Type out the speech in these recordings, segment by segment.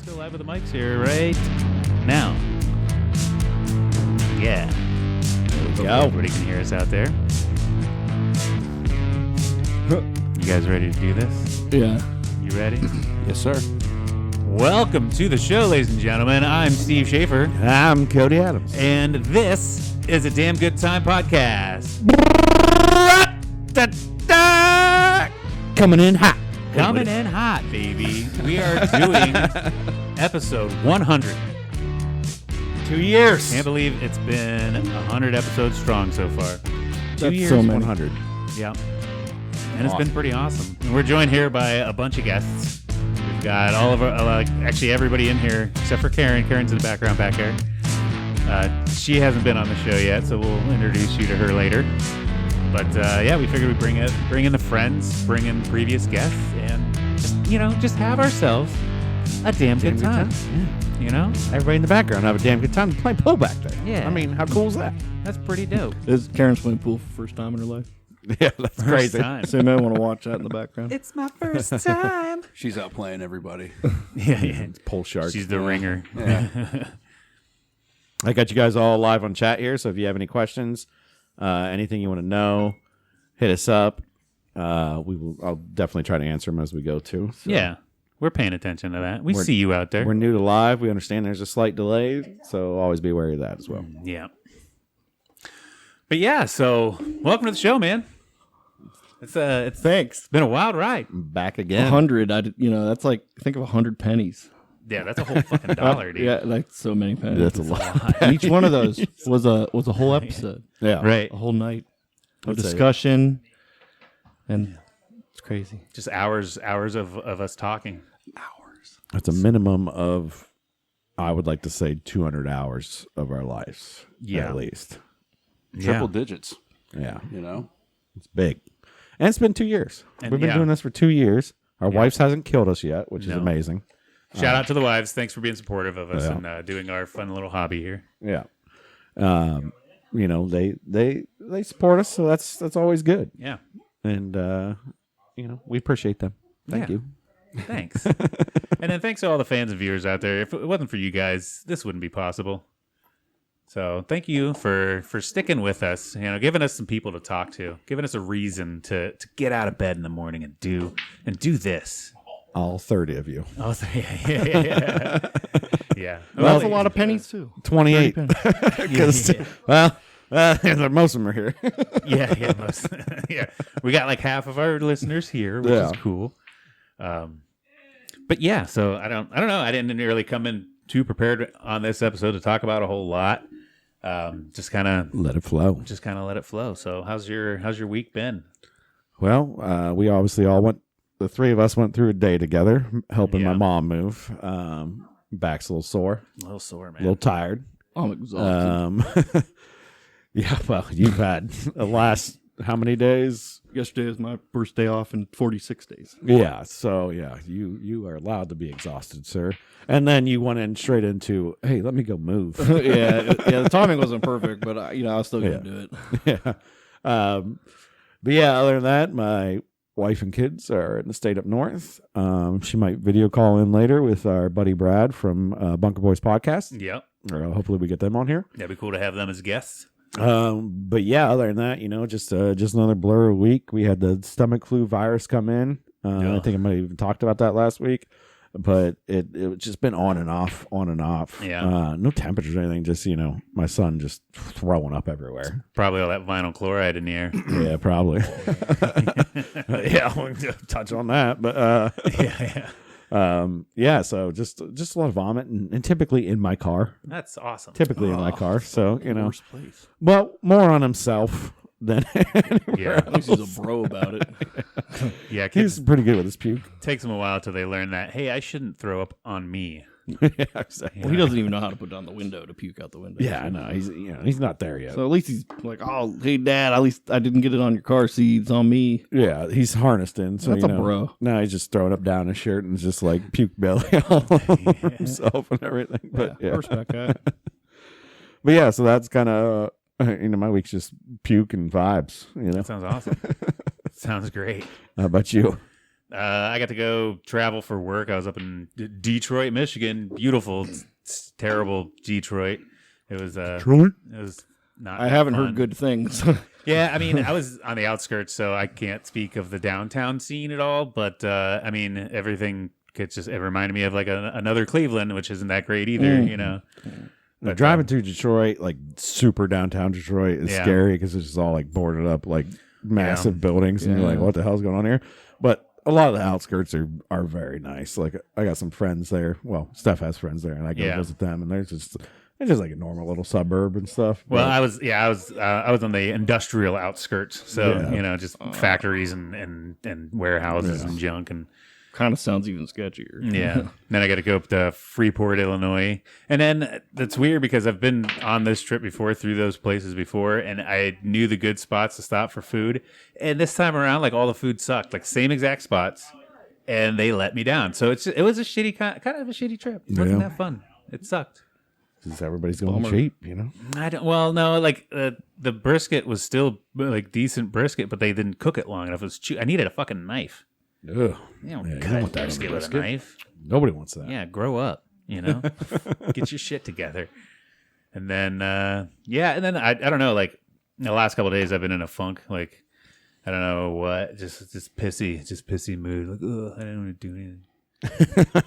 Let's go live with the mics here right now. Yeah. There we go. Everybody can hear us out there. You guys ready to do this? Yeah. You ready? Yes, sir. Welcome to the show, ladies and gentlemen. I'm Steve Schaefer. I'm Cody Adams. And this is a Damn Good Time podcast. Coming in hot. Coming in hot, baby. We are doing episode 100. 2 years. Can't believe it's been 100 episodes strong so far. 2 years, so many. 100. Yeah. And it's been pretty awesome. And we're joined here by a bunch of guests. We've got all of our, actually everybody in here except for Karen. Karen's in the background back there. She hasn't been on the show yet, so we'll introduce you to her later. But yeah, we figured we'd bring in the friends, bring in previous guests, and just have ourselves a damn good time. Yeah. You know, everybody in the background have a damn good time playing pool back there. Yeah, I mean, how cool is that? That's pretty dope. Is Karen's playing pool for the first time in her life? Yeah, that's crazy. Time. So you may want to watch that in the background. It's my first time. She's out playing everybody. Yeah. It's pole shark. She's the ringer. Yeah. I got you guys all live on chat here, so if you have any questions, anything you want to know, hit us up. I'll definitely try to answer them as we go too. So. Yeah, we're paying attention to that. We see you out there. We're new to live. We understand there's a slight delay, so always be wary of that as well. Yeah. But yeah, so welcome to the show, man. It's Thanks. been a wild ride. Back again. 100. That's like, think of 100 pennies. Yeah, that's a whole fucking dollar, dude. Yeah, like so many pennies. That's a lot. And each one of those was a whole episode, Yeah. Right. a whole night of That's discussion, and it's crazy. Just hours of us talking. That's a minimum of, I would like to say, 200 hours of our lives. Yeah. At least. Triple digits, Yeah. you know? It's big. And it's been 2 years. And We've been yeah. doing this for 2 years. Our wives hasn't killed us yet, which is No. amazing. Shout out to the wives. Thanks for being supportive of us Yeah. and doing our fun little hobby here. Yeah. They support us, so that's always good. Yeah. And we appreciate them. Thank Yeah. you. Thanks. And then thanks to all the fans and viewers out there. If it wasn't for you guys, this wouldn't be possible. So thank you for sticking with us, giving us some people to talk to, giving us a reason to get out of bed in the morning and do this. All 30 of you. Oh, yeah. Yeah. Well, that's a lot of pennies too. 28. 30 pennies. Because, most of them are here. Yeah. Most, yeah. We got like half of our listeners here, which is cool. But yeah, so I don't know. I didn't really come in too prepared on this episode to talk about a whole lot. Just kind of Let it flow. let it flow. So how's your week been? Well, we obviously the three of us went through a day together, helping my Yeah. mom move. Back's a little sore, A little sore, a man. little tired. I'm exhausted. Yeah, well, you've had the last how many days? Yesterday was my first day off in 46 days. Yeah, so yeah, you are allowed to be exhausted, sir. And then you went in straight into, hey, let me go move. yeah, the timing wasn't perfect, but I was still gonna do it. Yeah. But yeah, other than that, my wife and kids are in the state up north. She might video call in later with our buddy Brad from Bunker Boys Podcast. Yep. Hopefully we get them on here. That'd be cool to have them as guests. But yeah, other than that, just another blur week. We had the stomach flu virus come in. I think I might have even talked about that last week. But it's just been on and off. Yeah. No temperatures or anything. Just, my son just throwing up everywhere. Probably all that vinyl chloride in the air. Yeah, probably. Yeah, I won't touch on that. But yeah. So just a lot of vomit and typically in my car. That's awesome. Typically in my car. So, Worst place. well, more on himself than Yeah. At least he's a bro about it. Yeah. Kids, he's pretty good with his puke. takes them a while till they learn that, hey, I shouldn't throw up on me. Yeah, exactly. Well, he doesn't even know how to put down the window to puke out the window. Yeah, I know. He's not there yet. So at least he's like, oh, hey, Dad, at least I didn't get it on your car seat. It's on me. Yeah, he's harnessed in. So That's a bro. Now he's just throwing up down his shirt and it's just like puke belly all over himself and everything. But yeah. Respect that. But yeah, so that's kind of my week's just puke and vibes. That sounds awesome. Sounds great. How about you? I got to go travel for work. I was up in Detroit, Michigan. Beautiful, it's terrible Detroit. It was Detroit. It was not. I haven't fun. heard good things. Yeah, I mean, I was on the outskirts, so I can't speak of the downtown scene at all. But I mean, everything it reminded me of like another Cleveland, which isn't that great either. You know. But driving through Detroit, like super downtown Detroit, is scary because it's just all like boarded up, like massive buildings, and you're like, "What the hell's going on here?" But a lot of the outskirts are very nice. Like I got some friends there. Well, Steph has friends there, and I go visit them, and it's just like a normal little suburb and stuff. Well, I was on the industrial outskirts, so you know, just factories and warehouses and junk and. Kind of sounds even sketchier. Yeah. Then I got to go up to Freeport, Illinois. And then that's weird because I've been on this trip before through those places before, and I knew the good spots to stop for food. And this time around, like all the food sucked, like same exact spots, and they let me down. So it was a shitty kind of a shitty trip. It wasn't that fun. It sucked. Because everybody's going cheap, you know. Well, no, like the brisket was still like decent brisket, but they didn't cook it long enough. It was I needed a fucking knife. Ugh. You don't cut brisket with a knife. Nobody wants that. Yeah, grow up, you know? Get your shit together. And then, and then I don't know, like, the last couple of days I've been in a funk, like, I don't know what, just pissy mood. Like, ugh, I didn't want to do anything.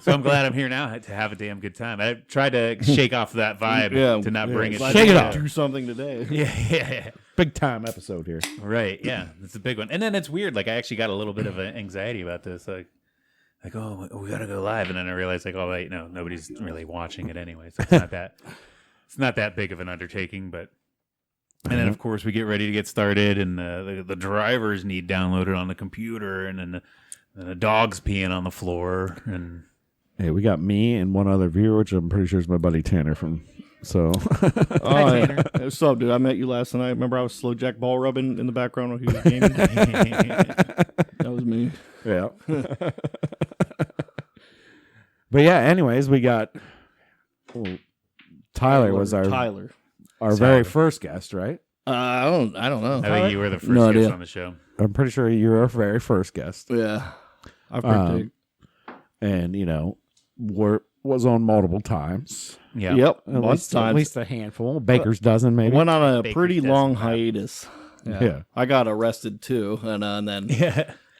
So I'm glad I'm here now to have a damn good time. I tried to shake off that vibe to not bring it. Shake it off. Do something today. Yeah. Big time episode here. Right, yeah. It's a big one. And then it's weird. Like, I actually got a little bit of anxiety about this. Like, oh, we got to go live. And then I realized, like, oh, wait, no, nobody's really watching it anyway. So it's not that big of an undertaking. But and then, of course, we get ready to get started. And the drivers need downloaded on the computer. And then the dog's peeing on the floor. And hey, we got me and one other viewer, which I'm pretty sure is my buddy Tanner from... So, yeah. What's up, dude? I met you last night. Remember, I was slow jack ball rubbing in the background while he was gaming. That was me. Yeah. But yeah, anyways, we got Tyler was our very first guest, right? I don't know. I think you were the first guest on the show. I'm pretty sure you were our very first guest. Yeah, I've heard and you know, was on multiple times. Yeah. Yep. At least a handful. Baker's dozen, maybe. Went on a pretty long hiatus. Yeah. I got arrested too, and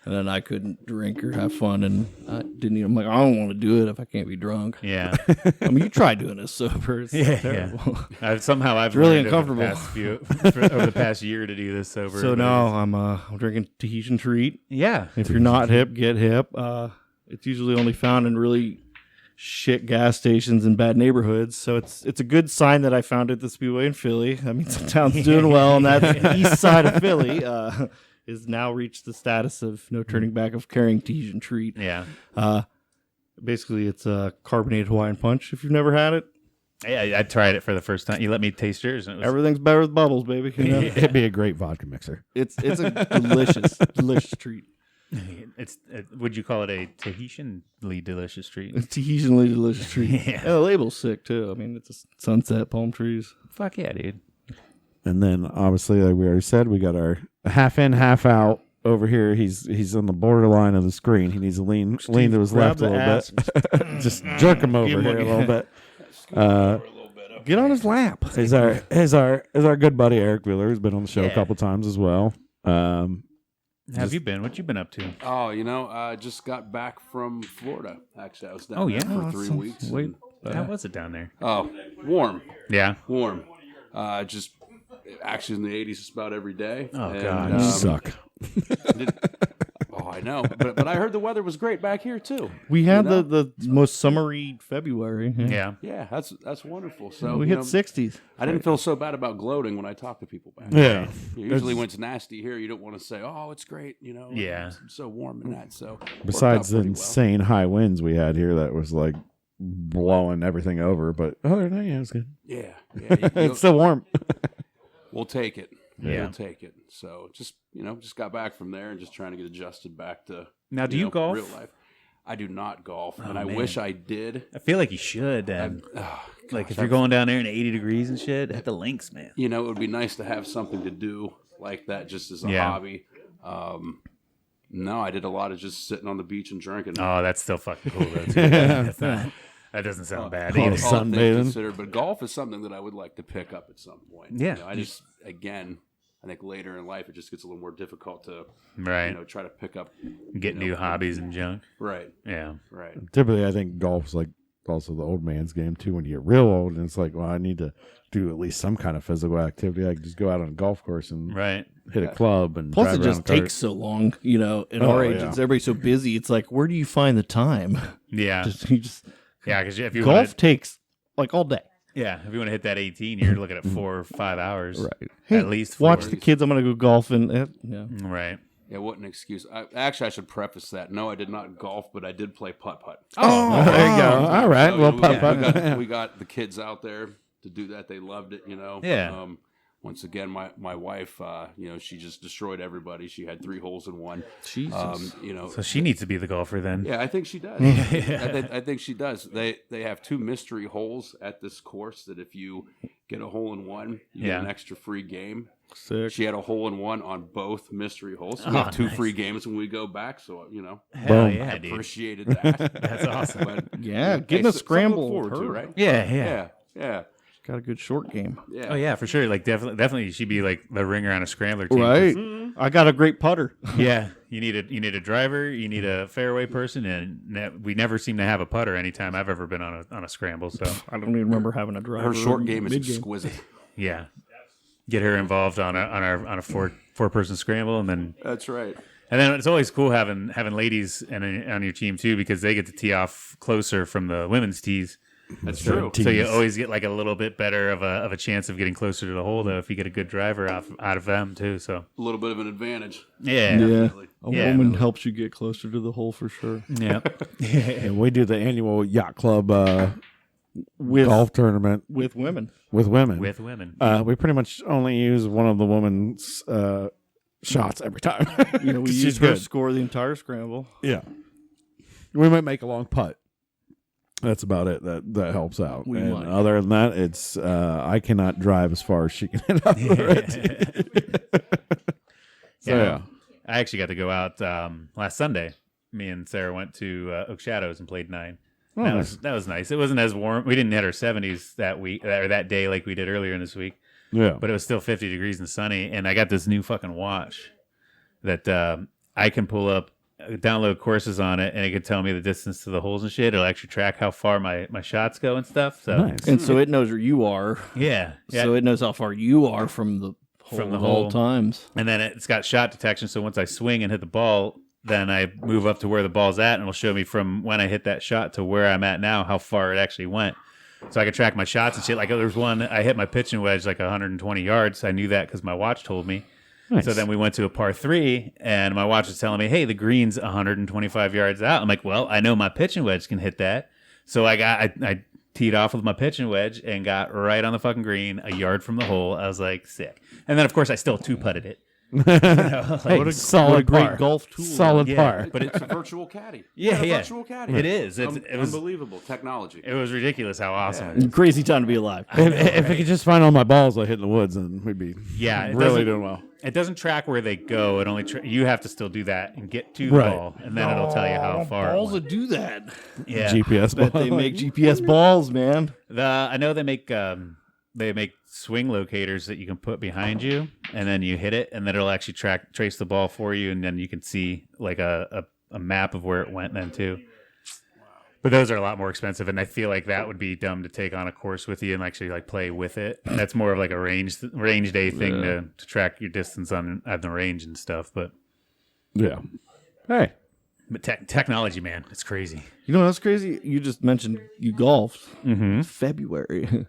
then I couldn't drink or have fun, and I didn't. I'm like, I don't want to do it if I can't be drunk. Yeah. I mean, you try doing this sober. It's terrible. Yeah. I've really learned uncomfortable over the past year to do this sober. So now I'm drinking Tahitian Treat. Yeah. If you're not hip, get hip. It's usually only found in really shit gas stations in bad neighborhoods, so it's a good sign that I found it at the Speedway in Philly. I mean, some town's doing well, and that's the east side of Philly is now reached the status of no turning back of carrying Tahitian Treat. Yeah. Basically, it's a carbonated Hawaiian Punch. If you've never had it, yeah, I tried it for the first time. You let me taste yours. And everything's better with bubbles, baby. You know? It'd be a great vodka mixer. It's a delicious treat. Would you call it a Tahitianly delicious treat? A Tahitianly delicious treat. Yeah. And the label's sick too. I mean, it's a sunset, palm trees. Fuck yeah, dude. And then obviously, like we already said, we got our half in, half out over here. He's on the borderline of the screen. He needs to lean to his left a little bit. Just jerk him over here a little bit. Get on his lap. Is our good buddy Eric Wheeler, who's been on the show a couple times as well. Have you been? What you been up to? Oh, I just got back from Florida. Actually, I was down there for 3 weeks. How was it down there? Oh, warm. Yeah. Warm. Just actually in the 80s just about every day. Oh, God. You suck. I know. But I heard the weather was great back here, too. We had the most summery February. Yeah. Yeah, that's wonderful. So we hit 60s. I didn't feel so bad about gloating when I talk to people back Yeah. Usually when it's nasty here, you don't want to say, oh, it's great, Yeah. It's so warm and that. So besides the insane high winds we had here that was like blowing everything over, but other than that, yeah, it was good. Yeah. It's still warm. We'll take it. Yeah. We'll take it. So just got back from there and just trying to get adjusted back to Now, do you golf? Real life. I do not golf, and I man. wish I did. I feel like you should. Like if you're going down there in 80 degrees and shit, hit the links, man. It would be nice to have something to do like that just as a hobby. No, I did a lot of just sitting on the beach and drinking. Oh, that's still fucking cool though. Too. That doesn't sound bad. all either. the All sun- things Sunbathing. considered, but golf is something that I would like to pick up at some point. Yeah. I just again, I think later in life it just gets a little more difficult to Right. try to pick up. Get new hobbies and junk. Right. Yeah. Right. Typically, I think golf's like also the old man's game too. When you get real old, and it's like, well, I need to do at least some kind of physical activity. I can just go out on a golf course and Right. hit a club and Plus, drive it around just a cart. takes so long, at Oh, our age, yeah. it's everybody's so busy. It's like, where do you find the time? Yeah. Yeah. Because if you golf wanna, takes like all day. if you want to hit that 18, you're looking at 4 or 5 hours. Right. Hey, At least 4. watch the kids. I'm gonna go golfing. Yeah. Right. Yeah, what an excuse. Actually, I should preface that. No, I did not golf, but I did play putt-putt. Oh, there you go. All right. So, Well, we putt got- putt. we got the kids out there to do that. They loved it, Yeah. Once again, my wife, she just destroyed everybody. She had 3 holes in one. Jesus. So she needs to be the golfer then. Yeah, I think she does. I think she does. They have 2 mystery holes at this course that if you get a hole in one, you get an extra free game. Sick. She had a hole in one on both mystery holes. So we have 2 free games when we go back. So Hell Boom. yeah, I dude. appreciated that. That's awesome. But, Yeah, hey, getting a something to scramble. look forward to, her. right? Yeah. Yeah. Got a good short game. Yeah. Oh yeah, for sure. Like definitely, she'd be like the ringer on a scrambler team. Right. I got a great putter. Yeah. You need a driver. You need a fairway person, and we never seem to have a putter anytime I've ever been on a scramble. So I don't even remember having a driver. Her short game is Big game. exquisite. yeah, get her involved on a four person scramble, and then That's right. it's always cool having ladies on your team too, because they get to tee off closer from the women's tees. That's true. So you always get like a little bit better of a chance of getting closer to the hole, though, if you get a good driver out of them too. So A little bit of an advantage. yeah, Yeah. A Yeah. woman helps you get closer to the hole for sure. yeah. And we do the annual yacht club With golf tournament with women. with women. With women. We pretty much only use one of the women's shots every time. We 'Cause use she's her to good. score the entire scramble. Yeah, we might make a long putt. That's about it. That helps out. We and might. other than that, it's I cannot drive as far as she can hit up it. So yeah. I actually got to go out last Sunday. Me and Sarah went to Oak Shadows and played 9. Oh, That was nice. It wasn't as warm. We didn't hit our 70s that week or that day like we did earlier in this week, Yeah. but it was still 50 degrees and sunny. And I got this new fucking watch that I can pull up, download courses on it, and it could tell me the distance to the holes and shit. It'll actually track how far my shots go and stuff. So Nice. And so it knows where you are. yeah. So it knows how far you are from the hole From the at all hole. times. And then it's got shot detection. So once I swing and hit the ball, then I move up to where the ball's at, and it'll show me from when I hit that shot to where I'm at now, how far it actually went. So I could track my shots and shit. Like there's one, I hit my pitching wedge like 120 yards. I knew that because my watch told me. Nice. So then we went to a par 3, and my watch was telling me, hey, the green's 125 yards out. I'm like, well, I know my pitching wedge can hit that. So I teed off with my pitching wedge and got right on the fucking green, a yard from the hole. I was like, sick. And then, of course, I still 2-putted it. Hey, What a solid great par. golf tool. Solid Yeah, par. but It's a virtual caddy. Yeah, A yeah. virtual caddy. it is. It was unbelievable technology. It was ridiculous how awesome it was. Crazy time to be alive. If I could just find all my balls I hit in the woods, then we'd be Yeah, it really doesn't- doing well. It doesn't track where they go. It only you have to still do that and get to the Right. ball, and then it'll tell you how far. it Balls went. that do that. Yeah, GPS Bet ball. they make GPS balls, man. I know they make swing locators that you can put behind you, and then you hit it, and then it'll actually trace the ball for you, and then you can see like a map of where it went then too. But those are a lot more expensive, and I feel like that would be dumb to take on a course with you and actually like play with it. That's more of like a range day thing to track your distance on the range and stuff. But Yeah. Hey. technology, man, it's crazy. You know what's crazy? You just mentioned you golfed. Mm-hmm. February.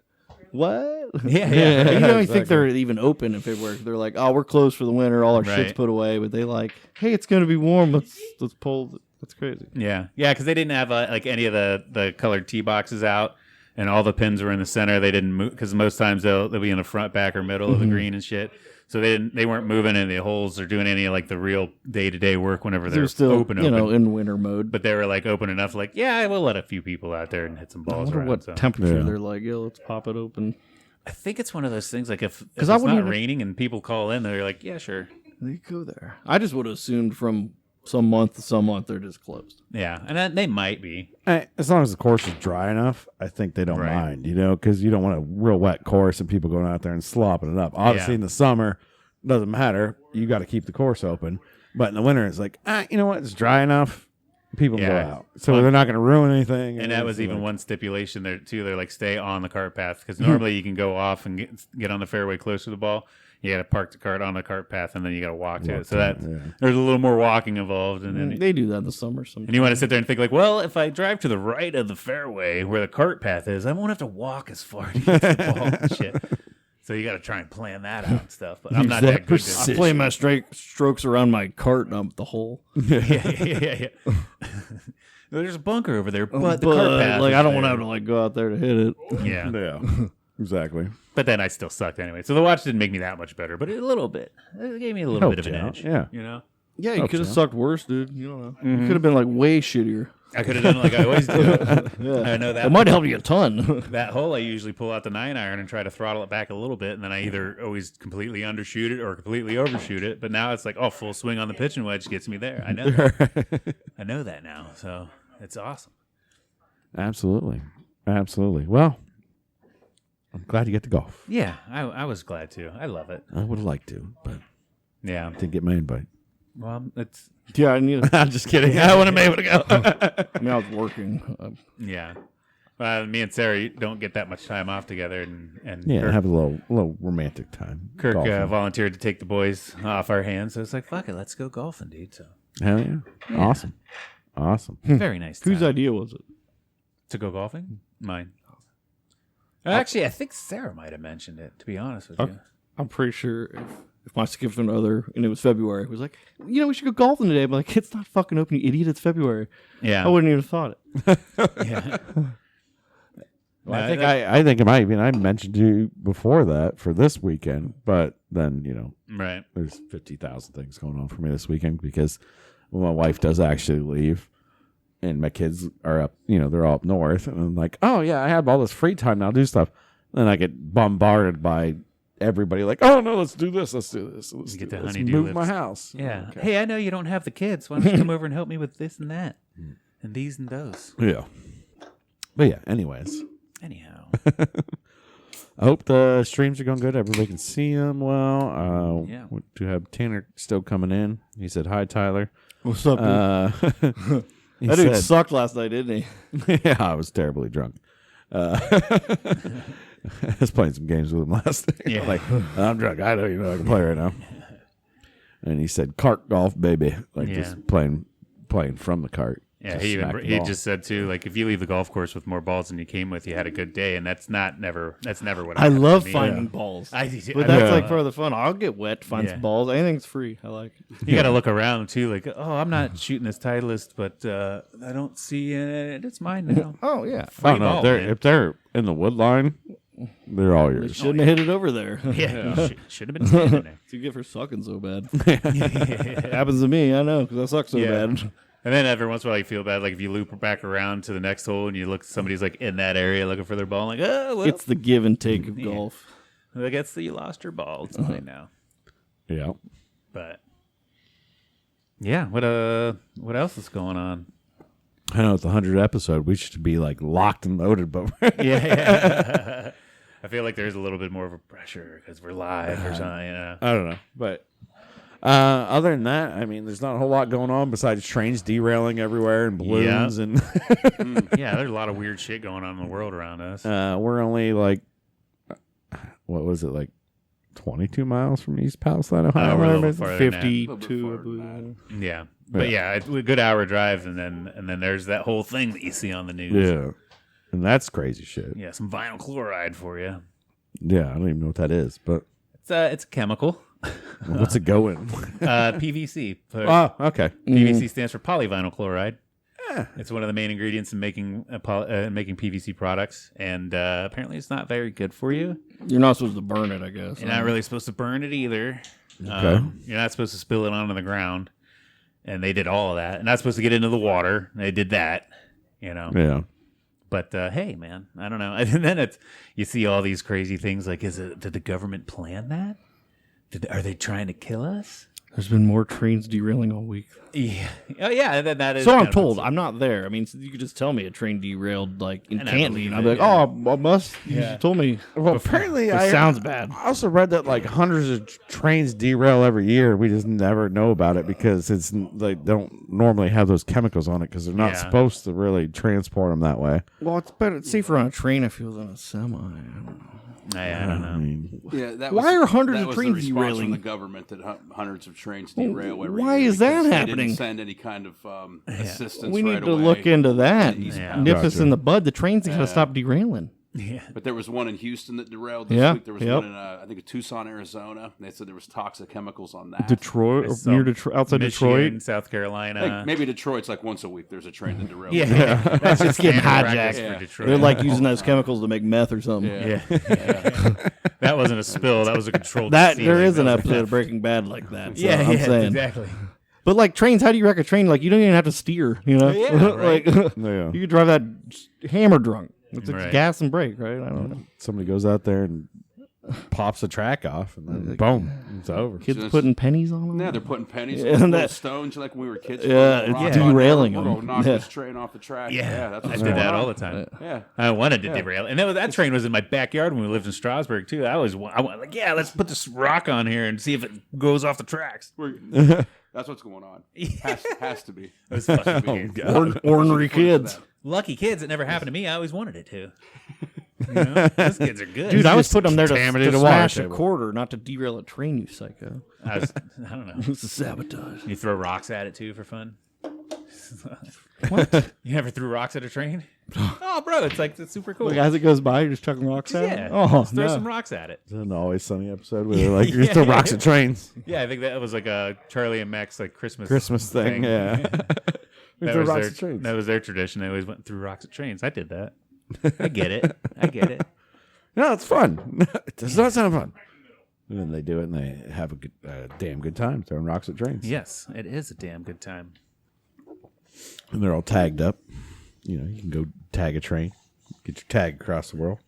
What? Yeah. You don't Exactly. think they're even open in February. They're like, oh, we're closed for the winter. All our shit's Right. put away. But they like, hey, it's going to be warm. Let's pull. That's crazy. Yeah, because they didn't have like any of the colored tee boxes out, and all the pins were in the center. They didn't move because most times they'll be in the front, back, or middle of the green and shit. So they weren't moving any of the holes or doing any of like the real day-to-day work whenever they're They're still, open. in winter mode. But they were like open enough, like yeah, we'll let a few people out there and hit some I balls wonder around. what so. temperature Yeah. they're like. Yeah, let's pop it open. I think it's one of those things like if I it's wouldn't not even- raining and people call in, they're like, yeah, sure. They go there. I just would have assumed from some month they're just closed. Yeah, and that, they might be. As long as the course is dry enough, I think they don't mind, because you don't want a real wet course and people going out there and slopping it up. Obviously, in the summer, doesn't matter. You got to keep the course open. But in the winter, it's like, you know what? It's dry enough. People go out. So they're not going to ruin anything. And that was even one stipulation there, too. They're like, stay on the cart path. Because normally you can go off and get on the fairway close to the ball. You got to park the cart on the cart path, and then you got to walk to it. So there's a little more walking involved. And then they do that in the summer sometimes. And you want to sit there and think, like, well, if I drive to the right of the fairway where the cart path is, I won't have to walk as far to get to the ball and shit. So you got to try and plan that out and stuff. But I'm not that good. I play my strokes around my cart and up the hole. Yeah. There's a bunker over there, but the cart path. Like I don't want to have to go out there to hit it. Yeah, exactly. But then I still sucked anyway. So the watch didn't make me that much better, but a little bit. It gave me a little bit of an edge. Yeah, Yeah, you could have sucked worse, dude. You don't know. You could have been way shittier. I could have done it like I always do. I know that. It might help you a ton. That hole, I usually pull out the 9-iron and try to throttle it back a little bit, and then I either always completely undershoot it or completely overshoot it. But now it's like, full swing on the pitching wedge gets me there. I know that. I know that now, so it's awesome. Absolutely. Well, I'm glad you get to golf. Yeah, I was glad to. I love it. I would have liked to, but didn't get my invite. Well, it's... Yeah, I need I'm just kidding. I wouldn't have been able to go. I mean, I was working. Yeah. Me and Sarah don't get that much time off together, and Kirk, have a little romantic time. Kirk volunteered to take the boys off our hands, so it's like, fuck it, let's go golfing, dude. So hell yeah. Awesome. Very nice time. Whose idea was it to go golfing? Mine. Actually, I think Sarah might have mentioned it, to be honest with you. I'm pretty sure if my significant other, and it was February, was like, we should go golfing today. I'm like, it's not fucking open, you idiot. It's February. Yeah. I wouldn't even have thought it. Yeah. Well, I think I mentioned to you before that for this weekend, but then, right. There's 50,000 things going on for me this weekend because my wife does actually leave and my kids are up, they're all up north, and I'm like, oh yeah, I have all this free time now, do stuff. Then I get bombarded by everybody like, oh no, let's do this, let's move my house. Yeah. Okay. Hey, I know you don't have the kids. Why don't you come over and help me with this and that and these and those? Yeah. But yeah, anyways. Anyhow. I hope the streams are going good. Everybody can see them well. To have Tanner still coming in. He said, hi, Tyler. What's up, dude? That dude sucked last night, didn't he? Yeah, I was terribly drunk. I was playing some games with him last night. Yeah. Like, I'm drunk. I don't I can play right now. And he said, cart golf, baby. Just playing from the cart. Yeah, he just said too, like if you leave the golf course with more balls than you came with, you had a good day, and that's never what I love finding balls. But that's part of the fun. I'll get wet, find some balls. Anything's free. I like it. You got to look around too, like I'm not shooting this Titleist, but I don't see it. It's mine now. Oh yeah. If they're in the wood line, they're all yours. They shouldn't have hit it over there. Yeah. Should have been standing there. You get for sucking so bad. It happens to me. I know because I suck so bad. And then every once in a while you feel bad, like if you loop back around to the next hole and you look, somebody's like in that area looking for their ball, like, oh, well. It's the give and take of golf. I guess you lost your ball. It's fine now. Yeah. But yeah, what else is going on? I know it's the 100th episode. We should be like locked and loaded, but yeah. I feel like there's a little bit more of a pressure because we're live or something. I don't know, but. Other than that, I mean, there's not a whole lot going on besides trains derailing everywhere and balloons and there's a lot of weird shit going on in the world around us. We're only like, what was it, like 22 miles from East Palestine, Ohio? We're a little farther 52, I believe. Yeah, but it's a good hour drive, and then there's that whole thing that you see on the news. Yeah, and that's crazy shit. Yeah, some vinyl chloride for you. Yeah, I don't even know what that is, but it's a chemical. What's it going? PVC. Okay. PVC stands for polyvinyl chloride. It's one of the main ingredients in making PVC products, and apparently it's not very good for you. You're not supposed to burn it, I guess. You're not really supposed to burn it either. Okay. You're not supposed to spill it onto the ground, and they did all of that. And not supposed to get into the water. They did that, Yeah. But hey, man, I don't know. And then you see all these crazy things like, did the government plan that? Are they trying to kill us? There's been more trains derailing all week. Yeah. Oh, yeah. That is. So I'm told. I'm not there. I mean, you could just tell me a train derailed like in Canton. I'd be like, "Oh, I must." You told me. Well, apparently, it sounds bad. I also read that like hundreds of trains derail every year. We just never know about it because they don't normally have those chemicals on it because they're not supposed to really transport them that way. Well, it's better. It's safer on a train, I feel, than a semi. I don't know. I don't know. Why are hundreds of was trains the response derailing? from the government that hundreds of trains derail every why year is that because happening? They didn't send any kind of assistance. We right need to away. look into that. Yeah. Nip us Gotcha. in the bud. The trains got to stop derailing. Yeah. But there was one in Houston that derailed this week. There was one in, I think, Tucson, Arizona. They said there was toxic chemicals on that. Detroit, near Detroit, outside Michigan, Detroit. South Carolina. Like, maybe Detroit's like once a week. There's a train that derails. Yeah. That's just getting standard hijacked. practice Yeah. for Detroit. They're like using those chemicals to make meth or something. Yeah. That wasn't a spill. That was a controlled That sealing. there is an That was episode of Breaking Bad like that. So Yeah, I'm saying. exactly. But like trains, how do you wreck a train? Like you don't even have to steer. You know, right. like Yeah. you could drive that hammer drunk. It's a Right. gas and brake, right? I don't know. Somebody goes out there and pops the track off, and then boom, it's over. Kids Just- putting pennies on them. Yeah, they're putting pennies Yeah, in and little that- stones like when we were kids. Yeah, throwing it's rocks on derailing there. them. We're gonna knock Yeah. this train off the track. Yeah, that's I what's did going that on. all the time. Yeah. I wanted to derail, and that train was in my backyard when we lived in Strasbourg too. I was like, yeah, let's put this rock on here and see if it goes off the tracks. That's what's going on. Has to be. It was fucking weird. Ornery kids. Lucky kids, it never happened to me. I always wanted it to. You know? Those kids are good. Dude, I was putting them there to contaminated water smash a table. quarter, not to derail a train, you psycho. I don't know. It's a sabotage. You throw rocks at it too for fun. What? You ever threw rocks at a train? Oh, bro, it's super cool. Like as it goes by, you're just chucking rocks at Yeah, it? Oh, just throw no. some rocks at it. It's an Always Sunny episode where they're like, you're still rocks and trains. Yeah, I think that was like a Charlie and Max like Christmas Thing, yeah. That Throw was, rocks their, at trains. that was their tradition. They always went through rocks at trains. I did that. I get it. I get it. No, it's fun. It does not sound fun. And then they do it, and they have a damn good time throwing rocks at trains. Yes, it is a damn good time. And they're all tagged up. You know, you can go tag a train, get your tag across the world.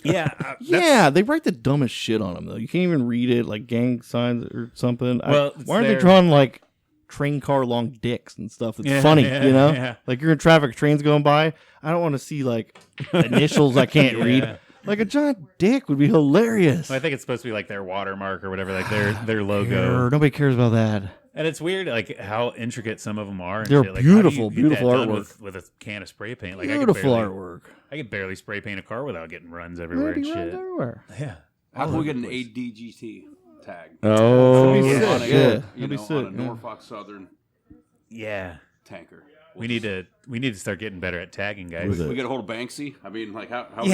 Yeah, Yeah, they write the dumbest shit on them, though. You can't even read it, like gang signs or something. Well, why aren't they their- drawing, like, train car long dicks and stuff? It's Yeah, funny, yeah, you know? yeah. Like, you're in traffic, trains going by. I don't want to see, like, initials I can't Yeah. read. Like, a giant dick would be hilarious. I think it's supposed to be like their watermark or whatever, like their logo. Grr, nobody cares about that. And it's weird, like how intricate some of them are. And They're shit. Like, how do you beautiful, get beautiful that done artwork. with a can of spray paint. Like Beautiful I could barely, artwork. I could barely spray paint a car without getting runs everywhere and Runs shit. everywhere. Yeah. How can we get an ADGT tag? Oh, That'd be On sick, a, yeah. you That'd be know, sick, on a yeah. Norfolk Southern Yeah. tanker. We need to start getting better at tagging, guys. With it. We get a hold of Banksy. I mean, like, how are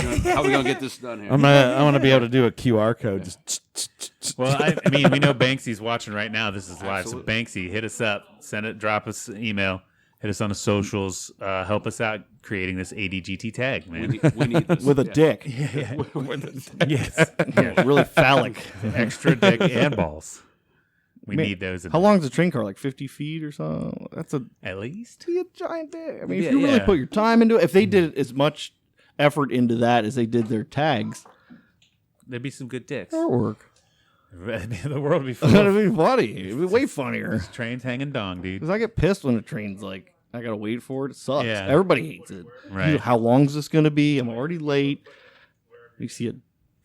we gonna get this done here? I want to be able to do a QR code. Just Well, I mean, we know Banksy's watching right now. This is live. Absolutely. So Banksy, hit us up, send it, drop us an email, hit us on the socials, help us out creating this ADGT tag, man. we need this. With a dick. Yes. Really phallic. Extra dick and balls. We Man, need those. How long is a train car? Like 50 feet or something? That's At least. a giant dick. I mean, Yeah, if you really yeah. put your time into it, if they did as much effort into that as they did their tags, There'd be some good dicks. that'll work. The world would be full That'd of be funny. It'd be way funnier. trains hanging dong, dude. Because I get pissed when a train's like, I gotta wait for it. It sucks. Yeah. Everybody hates it. Right. How long is this gonna be? I'm already late. You see a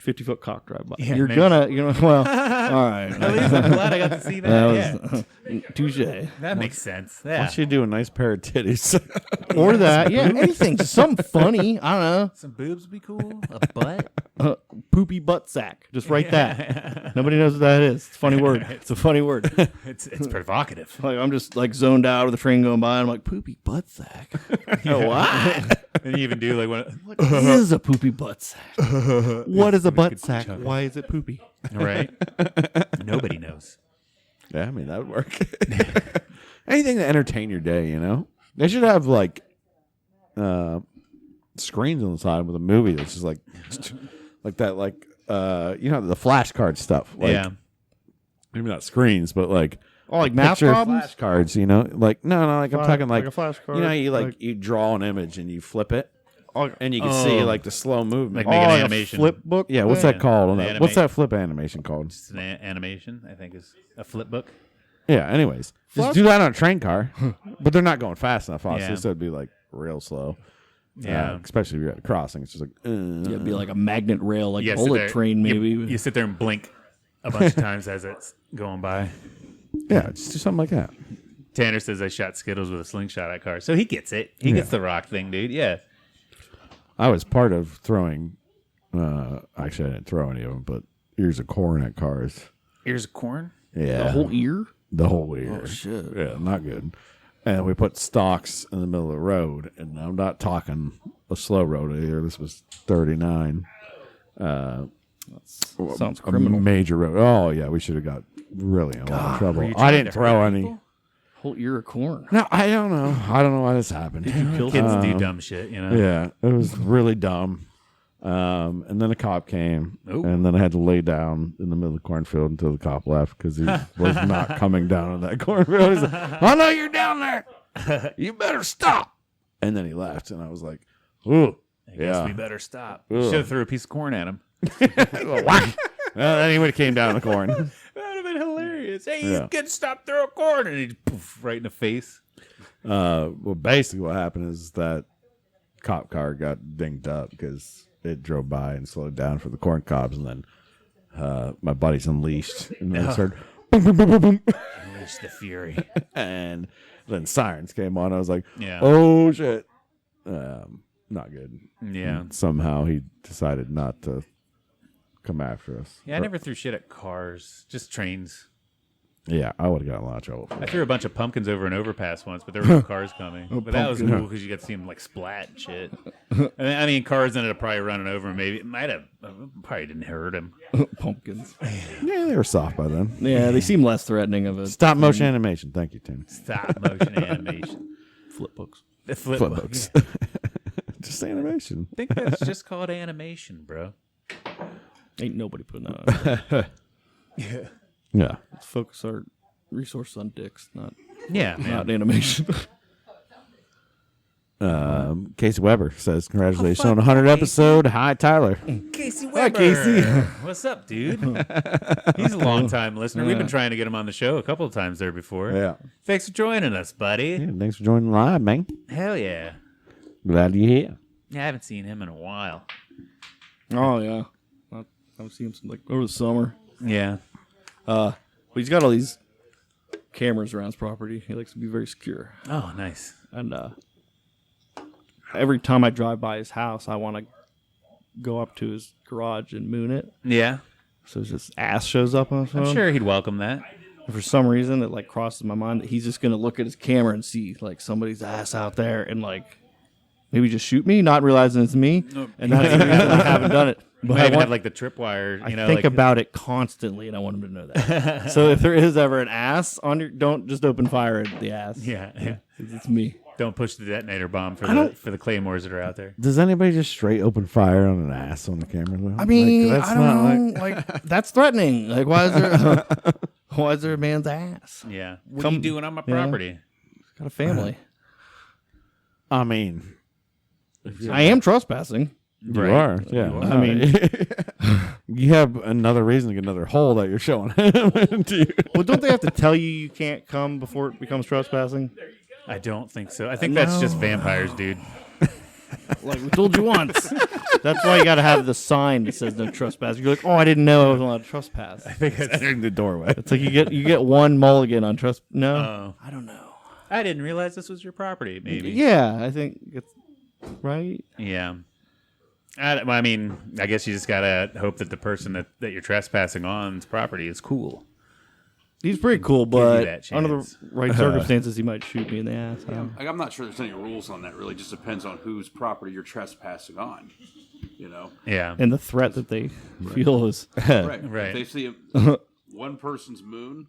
50-foot cock drive by. Yeah, You're maybe. gonna, well, all right. At least I'm glad I got to see that. That was touche. That makes sense. why Yeah. don't you do a nice pair of titties? Or that, yeah, anything, just something funny. I don't Some boobs would be cool. A butt. know. Poopy butt sack. Just write that. Nobody knows what that is. It's a funny word. It's a funny word. It's provocative. Like I'm just like zoned out with the train going by. And I'm like poopy butt sack. What? And you even do like one. What is a poopy butt sack? What is a butt sack? Why is it poopy? Right? Nobody knows. Yeah, I mean, that would work. Anything to entertain your day, you know? They should have, like, screens on the side with a movie that's just like that, like, you know, the flashcard stuff. Like, Yeah. maybe not screens, but, like, Oh, like math picture problems? flashcards, you know? Like, no, like, I'm talking, like, a flashcard. you know, you draw an image and you flip it, Oh, and you can see, like, the slow movement. Like make an like animation. a flip book. Yeah, what's thing? that called? An What's that flip animation called? It's an animation, I think, is a flip book. Yeah. Anyways, just do that on a train car, but they're not going fast enough. Obviously, Yeah. so it'd be like real slow. Yeah. Especially if you're at a crossing, it's just like. Yeah, it'd be like a magnet rail, like You a gotta sit bullet there- train, maybe. You sit there and blink a bunch of times as it's going by. Yeah, just do something like that. Tanner says I shot Skittles with a slingshot at cars, so he gets it. He gets the rock thing, dude. Yeah. I was part of throwing. Actually, I didn't throw any of them, but ears of corn at cars. Ears of corn. Yeah, The whole ear? the whole ear. Oh, shit. Yeah, not good. And we put stalks in the middle of the road, and I'm not talking a slow road either. This was 39. Sounds A criminal. major road. Oh yeah, we should have got really in a lot of were trouble. you I trying didn't to throw hurt any. people? Whole ear of corn. No, I don't know. I don't know why this happened. Kill Kids someone? do dumb shit, you know. Yeah, it was really dumb. And then a cop came, Ooh. and then I had to lay down in the middle of the cornfield until the cop left because he was not coming down on that cornfield. He's like, "I know you're down there. You better stop." And then he left, and I was like, "Ooh, I guess yeah." we better stop. Ugh. Should have threw a piece of corn at him. Well, then he would have came down in the corn. That would have been hilarious. Hey, Yeah. you can stop throwing corn, and he poof right in the face. Well, basically, what happened is that cop car got dinged up because it drove by and slowed down for the corn cobs, and then my buddies unleashed, and then it started boom, boom, boom, boom, boom, Unleash the fury. and then sirens came on. I was like, Yeah. "Oh shit!" Not good. Yeah. Somehow he decided not to come after us. Yeah, I never threw shit at cars, just trains. Yeah, I would have gotten a lot of trouble. I threw a bunch of pumpkins over an overpass once, but there were no cars coming. But that was pumpkin. cool because you got to see them like splat and shit. I mean, cars ended up probably running over him. Maybe it might have, probably didn't hurt him. Pumpkins. Yeah, they were soft by then. Yeah, they seem less threatening of a Stop motion animation. Thank you, Tim. Stop motion animation. flip books. The flip Flip book. books. Just animation. I think that's just called animation, bro. Ain't nobody putting that on. Yeah. Let's focus our resources on dicks, not Yeah, man. animation. Casey Weber says, "Congratulations Oh, on fuck 100 Casey. episode." Hi, Tyler. Casey Hi, Weber. Casey. What's up, dude? He's a long-time listener. We've been trying to get him on the show a couple of times there before. Yeah. Thanks for joining us, buddy. Yeah, thanks for joining live, man. Hell yeah. Glad you're here. I haven't seen him in a while. Oh yeah, I've seen him some, like over the summer. Yeah. But he's got all these cameras around his property. He likes to be very secure. Oh, nice. And every time I drive by his house, I want to go up to his garage and moon it. Yeah. So his just ass shows up on his phone. I'm sure he'd welcome that. And for some reason, it like crosses my mind that he's just gonna look at his camera and see like somebody's ass out there and like maybe just shoot me, not realizing it's me. And that's the reason I haven't done it. But Might I even want- have like the tripwire, I you know. think like, about it constantly, and I want him to know that. So if there is ever an ass on your, don't just open fire at the ass. Yeah, yeah. It's me. Don't push the detonator bomb for don't- the claymores that are out there. Does anybody just straight open fire on an ass on the camera? Though? I mean, Like, that's I don't not know. Like that's threatening. Like why is there why is there a man's ass? Yeah. What are Come- you doing on my yeah. property? Got a family. I mean, I am trespassing. you Right. are. Yeah. You are. I mean, you have another reason to get another hole that you're showing him. Well, don't they have to tell you can't come before it becomes trespassing? I don't think so. I think that's just vampires, dude. Like we told you once. That's why you got to have the sign that says no trespass. You're like, oh, I didn't know I was allowed to trespass. I think it's, Entering the doorway. It's like you get one mulligan on trespass. No, oh. I don't know. I didn't realize this was your property, maybe. Yeah, I think it's right. Yeah. I mean, I guess you just gotta hope that the person that you're trespassing on's property is cool. He's pretty cool, you but that under the chance. right circumstances, he might shoot me in the ass. Like, I'm not sure there's any rules on that. Really, just depends on whose property you're trespassing on. You know, Yeah. And the threat that they feel is right? Right. If they see one person's moon,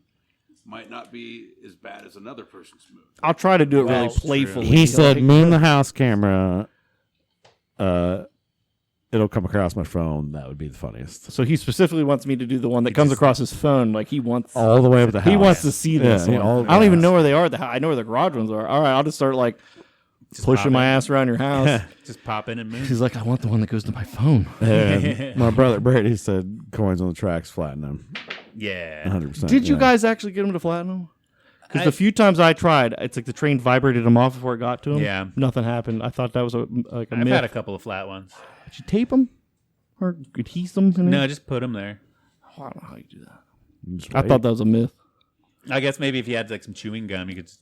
might not be as bad as another person's moon. I'll try to do it really Well, playfully. He said, Like, "Moon the house camera. It'll come across my phone. That would be the funniest. so he specifically wants me to do the one that comes across his phone. Like he wants, All the way up the house. he wants to see this. Yeah, one. all I don't even the know where they are. I know where the garage ones are. All right, I'll just start like pushing pop my it. ass around your house. Just pop in and move. He's like, I want the one that goes to my phone. And my brother Brady said coins on the tracks flatten them. Yeah. 100%. Did you yeah. guys actually get him to flatten them? Because the few times I tried, it's like the train vibrated them off before it got to them. Yeah. Nothing happened. I thought that was a myth. I've had a couple of flat ones. Did you tape them? Or adhese them? No, just put them there. I don't know how you do that. I thought that was a myth. I guess maybe if you had like some chewing gum, you could just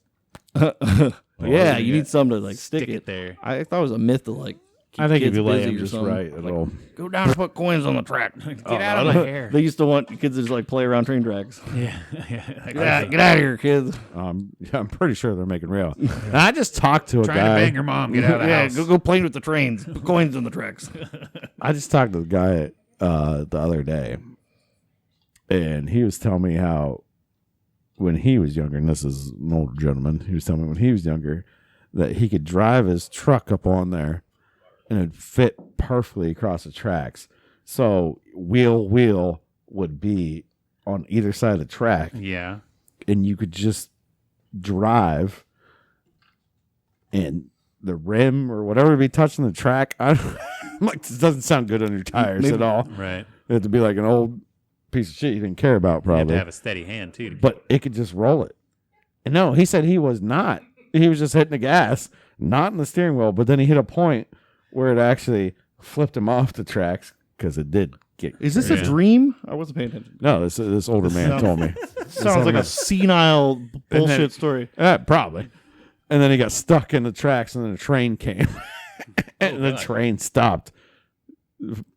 Yeah, you need something to like stick it there. I thought it was a myth to like keep I think if kids you lay busy them or just something. right, it'll. Go down and put coins on the track. Get out of my hair. They used to want kids to just like play around train tracks. Yeah. Get out of here, kids. I'm pretty sure they're making real. And I just talked to a Trying to guy. bang your mom. Get out of the house. go play with the trains. Put coins on the tracks. I just talked to the guy the other day, and he was telling me how when he was younger, and this is an older gentleman, he was telling me when he was younger that he could drive his truck up on there and it'd fit perfectly across the tracks. So wheel would be on either side of the track, Yeah. and you could just drive, and the rim or whatever would be touching the track. I'm like, this doesn't sound good on your tires at all. Right. It had to be like an old piece of shit you didn't care about, You have to probably. have a steady hand too. But it could just roll it. And no, he said he was not. He was just hitting the gas, not in the steering wheel. But then he hit a point where it actually flipped him off the tracks because it did get. Is this a dream? I wasn't paying attention. No, this older man told me. Sounds like a senile bullshit story. Probably. And then he got stuck in the tracks, and then a train came, and the train stopped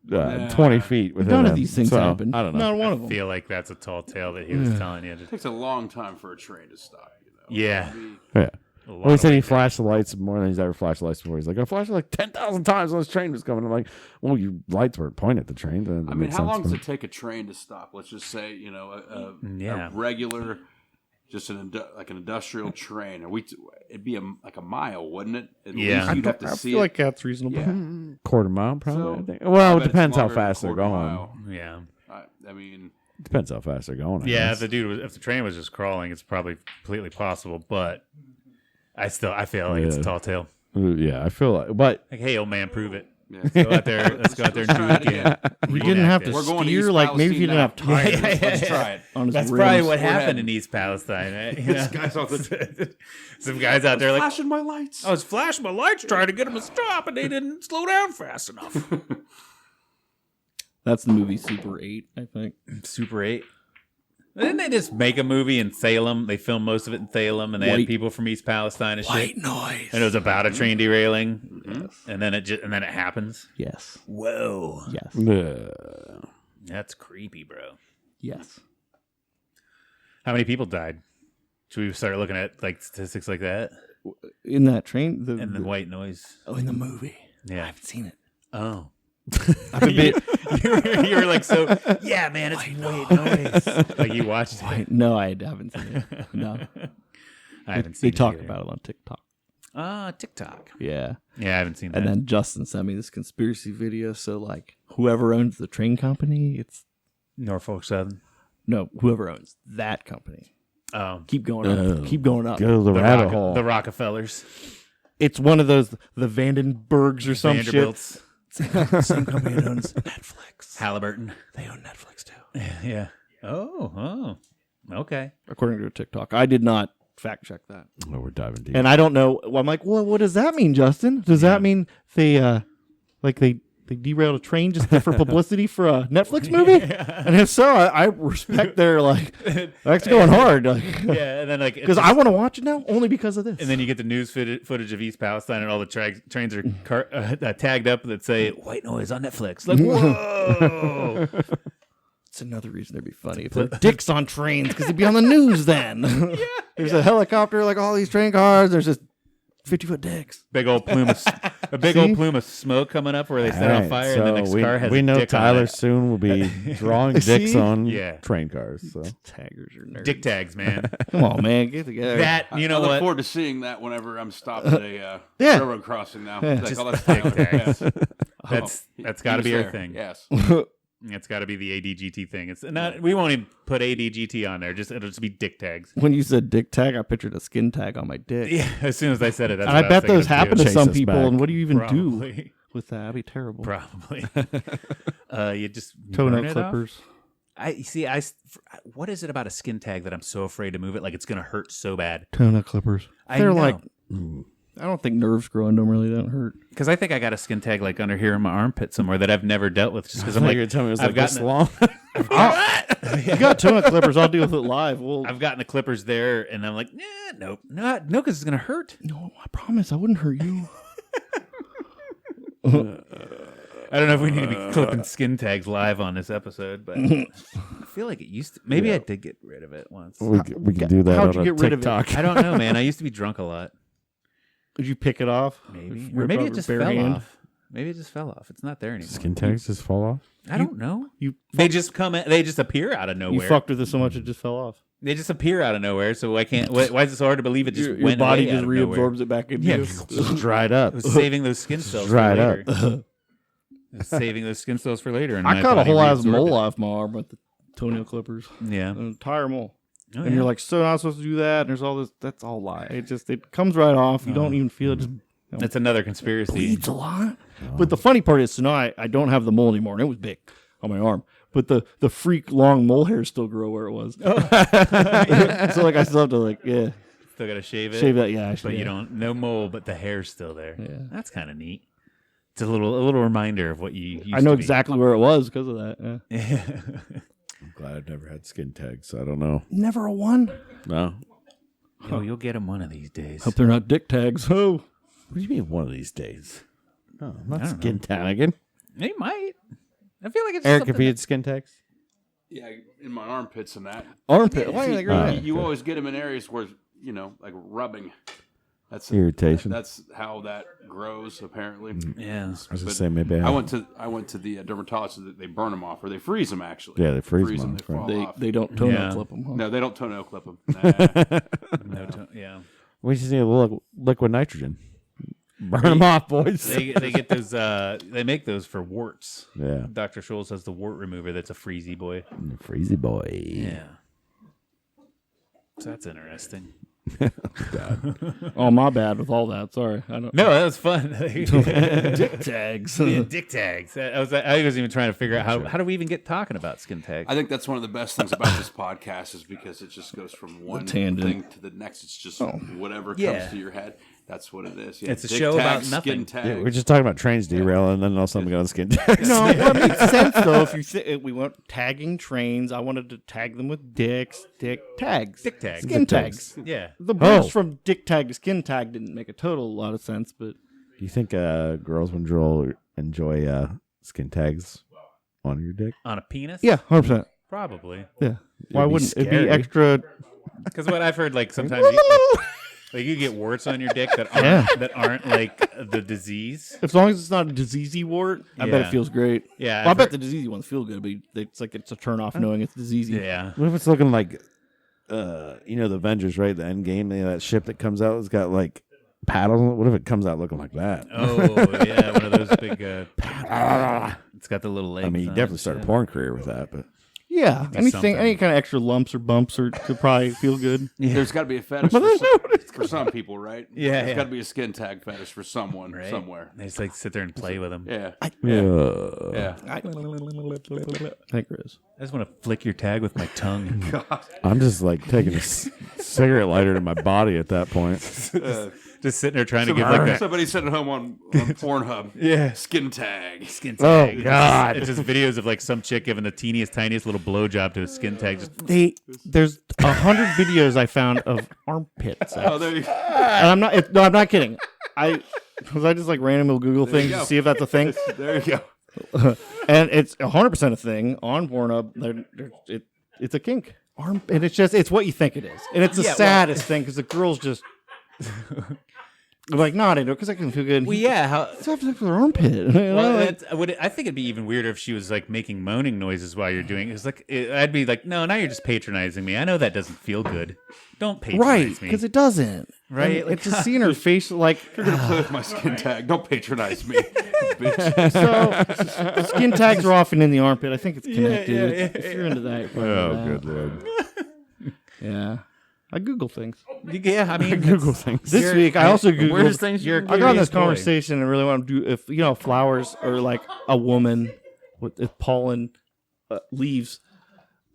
20 feet within None him. of these things So, happen. I don't know. Not one of I them. feel like that's a tall tale that he was telling you. It takes a long time for a train to stop. Yeah. Yeah. A lot Well, he said of he weight. flashed the lights more than he's ever flashed the lights before. He's like, I flashed it like 10,000 times when this train was coming. I'm like, well, your lights weren't pointing at the train. Then I mean, how long does it take a train to stop? Let's just say, a regular, just an industrial train. It'd be like a mile, wouldn't it? At least you'd have to I see feel it. like that's reasonable. Yeah. Quarter mile, probably. So, I think. Well, I it bet it's depends how longer than a fast they're quarter going. mile. Yeah. I mean, Depends how fast they're going. I Yeah, guess. if the train was just crawling, it's probably completely possible. But I feel like it's a tall tale. Yeah, I feel like, but Like, hey, old man, prove it. yeah. Let's go out there. Let's go out there and do it again. You didn't have to We're going to steer, East like maybe if you didn't Palestine have now. tires Let's try it. on his That's rims. probably what We're happened heading. in East Palestine. Right? Guys Some guys out there like, flashing my lights. I was flashing my lights trying to get them to stop, and they didn't slow down fast enough. That's the movie Super 8, I think. Super 8. Didn't they just make a movie in Salem? They filmed most of it in Salem, and they had people from East Palestine and shit. noise. And it was about a train derailing, and then it happens. Yes. Whoa, Yes. that's creepy, bro. Yes. How many people died? Should we start looking at like statistics like that? In that train? And the white noise. in the movie. Yeah. I haven't seen it. Oh. I've you were like, so yeah, man, it's white noise. Like you watched it. No, I haven't seen it. No. I haven't seen They it talked either. about it on TikTok. TikTok. Yeah. Yeah, I haven't seen that. And then Justin sent me this conspiracy video. So, like, whoever owns the train company, it's Norfolk Southern. no, whoever owns that company. Oh, Keep going up. Keep going up. go to the rabbit hole. the Rockefellers, It's one of those, the Vandenbergs or some shit. Vanderbilts, Same company that owns Netflix. Halliburton. They own Netflix too. Yeah. Oh. Okay. According to TikTok. I did not fact check that. Oh, we're diving deep. And I don't know. Well, I'm like, well, what does that mean, Justin? Does that mean they derailed a train just for publicity for a Netflix movie? And if so, I respect their that's going hard. Yeah, and then like Because I want to watch it now only because of this. and then you get the news footage of East Palestine, and all the trains are tagged up that say "white noise" on Netflix. Like, whoa! it's another reason it'd be funny if there were dicks on trains because it'd be on the news then. There's a helicopter, like all these train cars. There's just 50-foot dicks. Big old plume of smoke coming up where they set on fire, and the next car has we a know dick Tyler on it. soon will be drawing dicks See? on Yeah. train cars. So Taggers are nerds. Dick tags, man. Come on, man, get together. That you know I look what? forward to seeing that whenever I'm stopped at a Yeah. railroad crossing now. Yeah. Like, Just oh, that's dick Tyler. tags. Yes. That's got to He be was our there. thing. Yes. It's got to be the ADGT thing. It's not. We won't even put ADGT on there. It'll just be dick tags. When you said dick tag, I pictured a skin tag on my dick. Yeah. As soon as I said it, that's And what I was bet those thinking of happen too. to some us people. back. And what do you even do Probably. with that? That'd be terrible. Probably. You just burn Toenail it off? clippers. What is it about a skin tag that I'm so afraid to move it? Like it's gonna hurt so bad. Toenail clippers. They're know. like, I don't think nerves growing them really don't hurt. Because I think I got a skin tag like under here in my armpit somewhere that I've never dealt with. Just because I'm You're like, gonna tell me it was I've like gotten this long. You got toenail clippers. I'll deal with it live. I've gotten the clippers there, and I'm like, nope, no, because it's gonna hurt. No, I promise I wouldn't hurt you. I don't know if we need to be clipping skin tags live on this episode, but I feel like it used to. Maybe I did get rid of it once. we can do that How'd on you a get rid of it? TikTok. I don't know, man. I used to be drunk a lot. Did you pick it off? Maybe, Rip or maybe off it your just bare fell hand? off. Maybe it just fell off. It's not there anymore. Skin tags just fall off. I don't know. You They just come. They just appear out of you nowhere. fucked with it so much it just fell off. They just appear out of nowhere. So I can't. Why is it so hard to believe it just Your went body away just out of nowhere? reabsorbs it back into Yeah, you. Just dried up. It was saving those skin cells Dried for up. later. It was saving those skin cells for later. And I my cut a body whole ass reabsorbed mole it. off my arm with the toenail clippers. Yeah. An entire mole. Oh, And you're like, so not supposed to do that. And there's all this. That's all lie. It comes right off. You don't even feel it. Just That's another conspiracy. bleeds a lot. But the funny part is, so now I don't have the mole anymore, and it was big on my arm. But the freak long mole hairs still grow where it was. So like I still have to Still gotta shave it. shave that. Yeah, But you don't. No mole, but the hair's still there. Yeah. That's kind of neat. It's a little reminder of what you used I know to be. exactly where it was because of that. Yeah. I'm glad I've never had skin tags, so I don't know. Never a one. No. You'll get them one of these days. Hope they're not dick tags. Oh, What do you mean one of these days? No, I'm not don't skin tagging. They might. I feel like it's Eric, something if you had skin tags? Yeah, in my armpits and that. armpit. Why are they growing that? You always get them in areas where, like rubbing. That's Irritation. That's how that grows, apparently. Yeah. I was But just saying maybe I went to the dermatologist. That they burn them off, or they freeze them. Actually, Yeah, they freeze 'em They off, right. fall off. They don't toenail Yeah. clip them. Huh? No, they don't toenail clip them. Yeah. we just need a little liquid nitrogen. Burn them off, boys. They get those. They make those for warts. Yeah. Dr. Scholes has the wart remover. That's a freezy boy. Freezy boy. Yeah. So that's interesting. Oh, my bad with all that. Sorry, I don't. No, that was fun. Dick tags. Yeah, dick tags. I was even trying to figure out how do we even get talking about skin tags? I think that's one of the best things about this podcast is because it just goes from one tangent. thing to the next. It's just whatever Yeah. comes to your head. That's what it is. Yeah, It's a dick show about tags, nothing. Skin tags. Yeah, we're just talking about trains derailing, and then all of a sudden we got on skin tags. No, well, it makes sense though. If we went tagging trains, I wanted to tag them with dick tags, Dick tags. skin Dick tags. tags. Yeah. The bridge Oh. from dick tag to skin tag didn't make a total lot of sense, but Do you think girls would enjoy skin tags on your dick? On a penis? yeah, 100%. Probably. Yeah, why be wouldn't it be scary. extra? Because what I've heard, like sometimes you get warts on your dick that aren't like the disease. As long as it's not a diseasey wart, I bet Yeah. it feels great. Yeah. Well, I I've bet the diseasey ones feel good, but it's like it's a turn off knowing it's diseasey. Yeah. What if it's looking like, the Avengers, right? The End Game, that ship that comes out has got like paddles on it. What if it comes out looking like that? Oh yeah, one of those big. It's got the little legs. I mean, you on definitely it. start a porn career with that, but Yeah, something. any kind of extra lumps or bumps could probably feel good. There's got to be a fetish for some people, right? Yeah, There's yeah. got to be a skin tag fetish for someone Right? somewhere. They just like sit there and play with them. Yeah, yeah. I think there is. I just want to flick your tag with my tongue. I'm just like taking a cigarette lighter to my body at that point. Just sitting there trying to give like a somebody sitting at home on Pornhub. Skin tag. skin Oh, tag. God. It's just videos of like some chick giving the teeniest, tiniest little blowjob to a skin tag. Just There's 100 videos I found of armpit sex. Oh, there you go. And I'm not kidding. I just like randomly Google things go. to see if that's a thing, There you go. and it's 100% a thing on Pornhub. It's a kink. And it's what you think it is, and it's the saddest thing because the girls just like not into it because I can feel good. well, yeah. How? It's have sex with her armpit. You know, Well, like- I think it'd be even weirder if she was like making moaning noises while you're doing it. It's like I'd be like, no, now you're just patronizing me. I know that doesn't feel good. Don't patronize right, me. because it doesn't. Right? And Like, it's just seeing her face like You're gonna play with my skin tag. Don't patronize me, bitch. so. Skin tags are often in the armpit. I think it's connected. yeah, If you're into that, you're probably Oh, into that. good Lord. Yeah, I Google things. Yeah, I mean, Google things. This week, I also Googled. weirdest things you're I got in this curious boy. conversation and really want to do if flowers are like a woman with pollen leaves.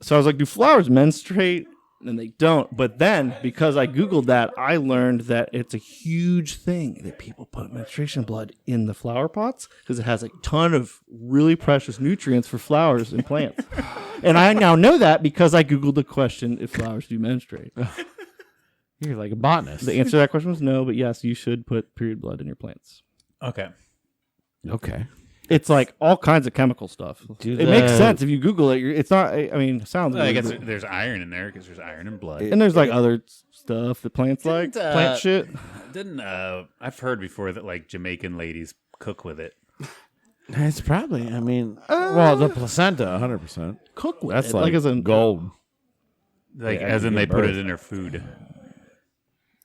So I was like, do flowers menstruate? And they don't. But then, because I Googled that, I learned that it's a huge thing that people put menstruation blood in the flower pots because it has a ton of really precious nutrients for flowers and plants. And I now know that because I Googled the question if flowers do menstruate. You're like a botanist. The answer to that question was no, but yes, you should put period blood in your plants. Okay. Okay. It's like all kinds of chemical stuff. It makes sense if you Google it. It's not. I mean, it sounds. Well, I weird, guess but- there's iron in there because there's iron in blood. and there's like other stuff that plants like plant shit. I've heard before that like Jamaican ladies cook with it. It's probably. I mean, well, the placenta, 100%. Cook with That's it, like as in gold. Like Yeah, as in give they put birth. it in their food.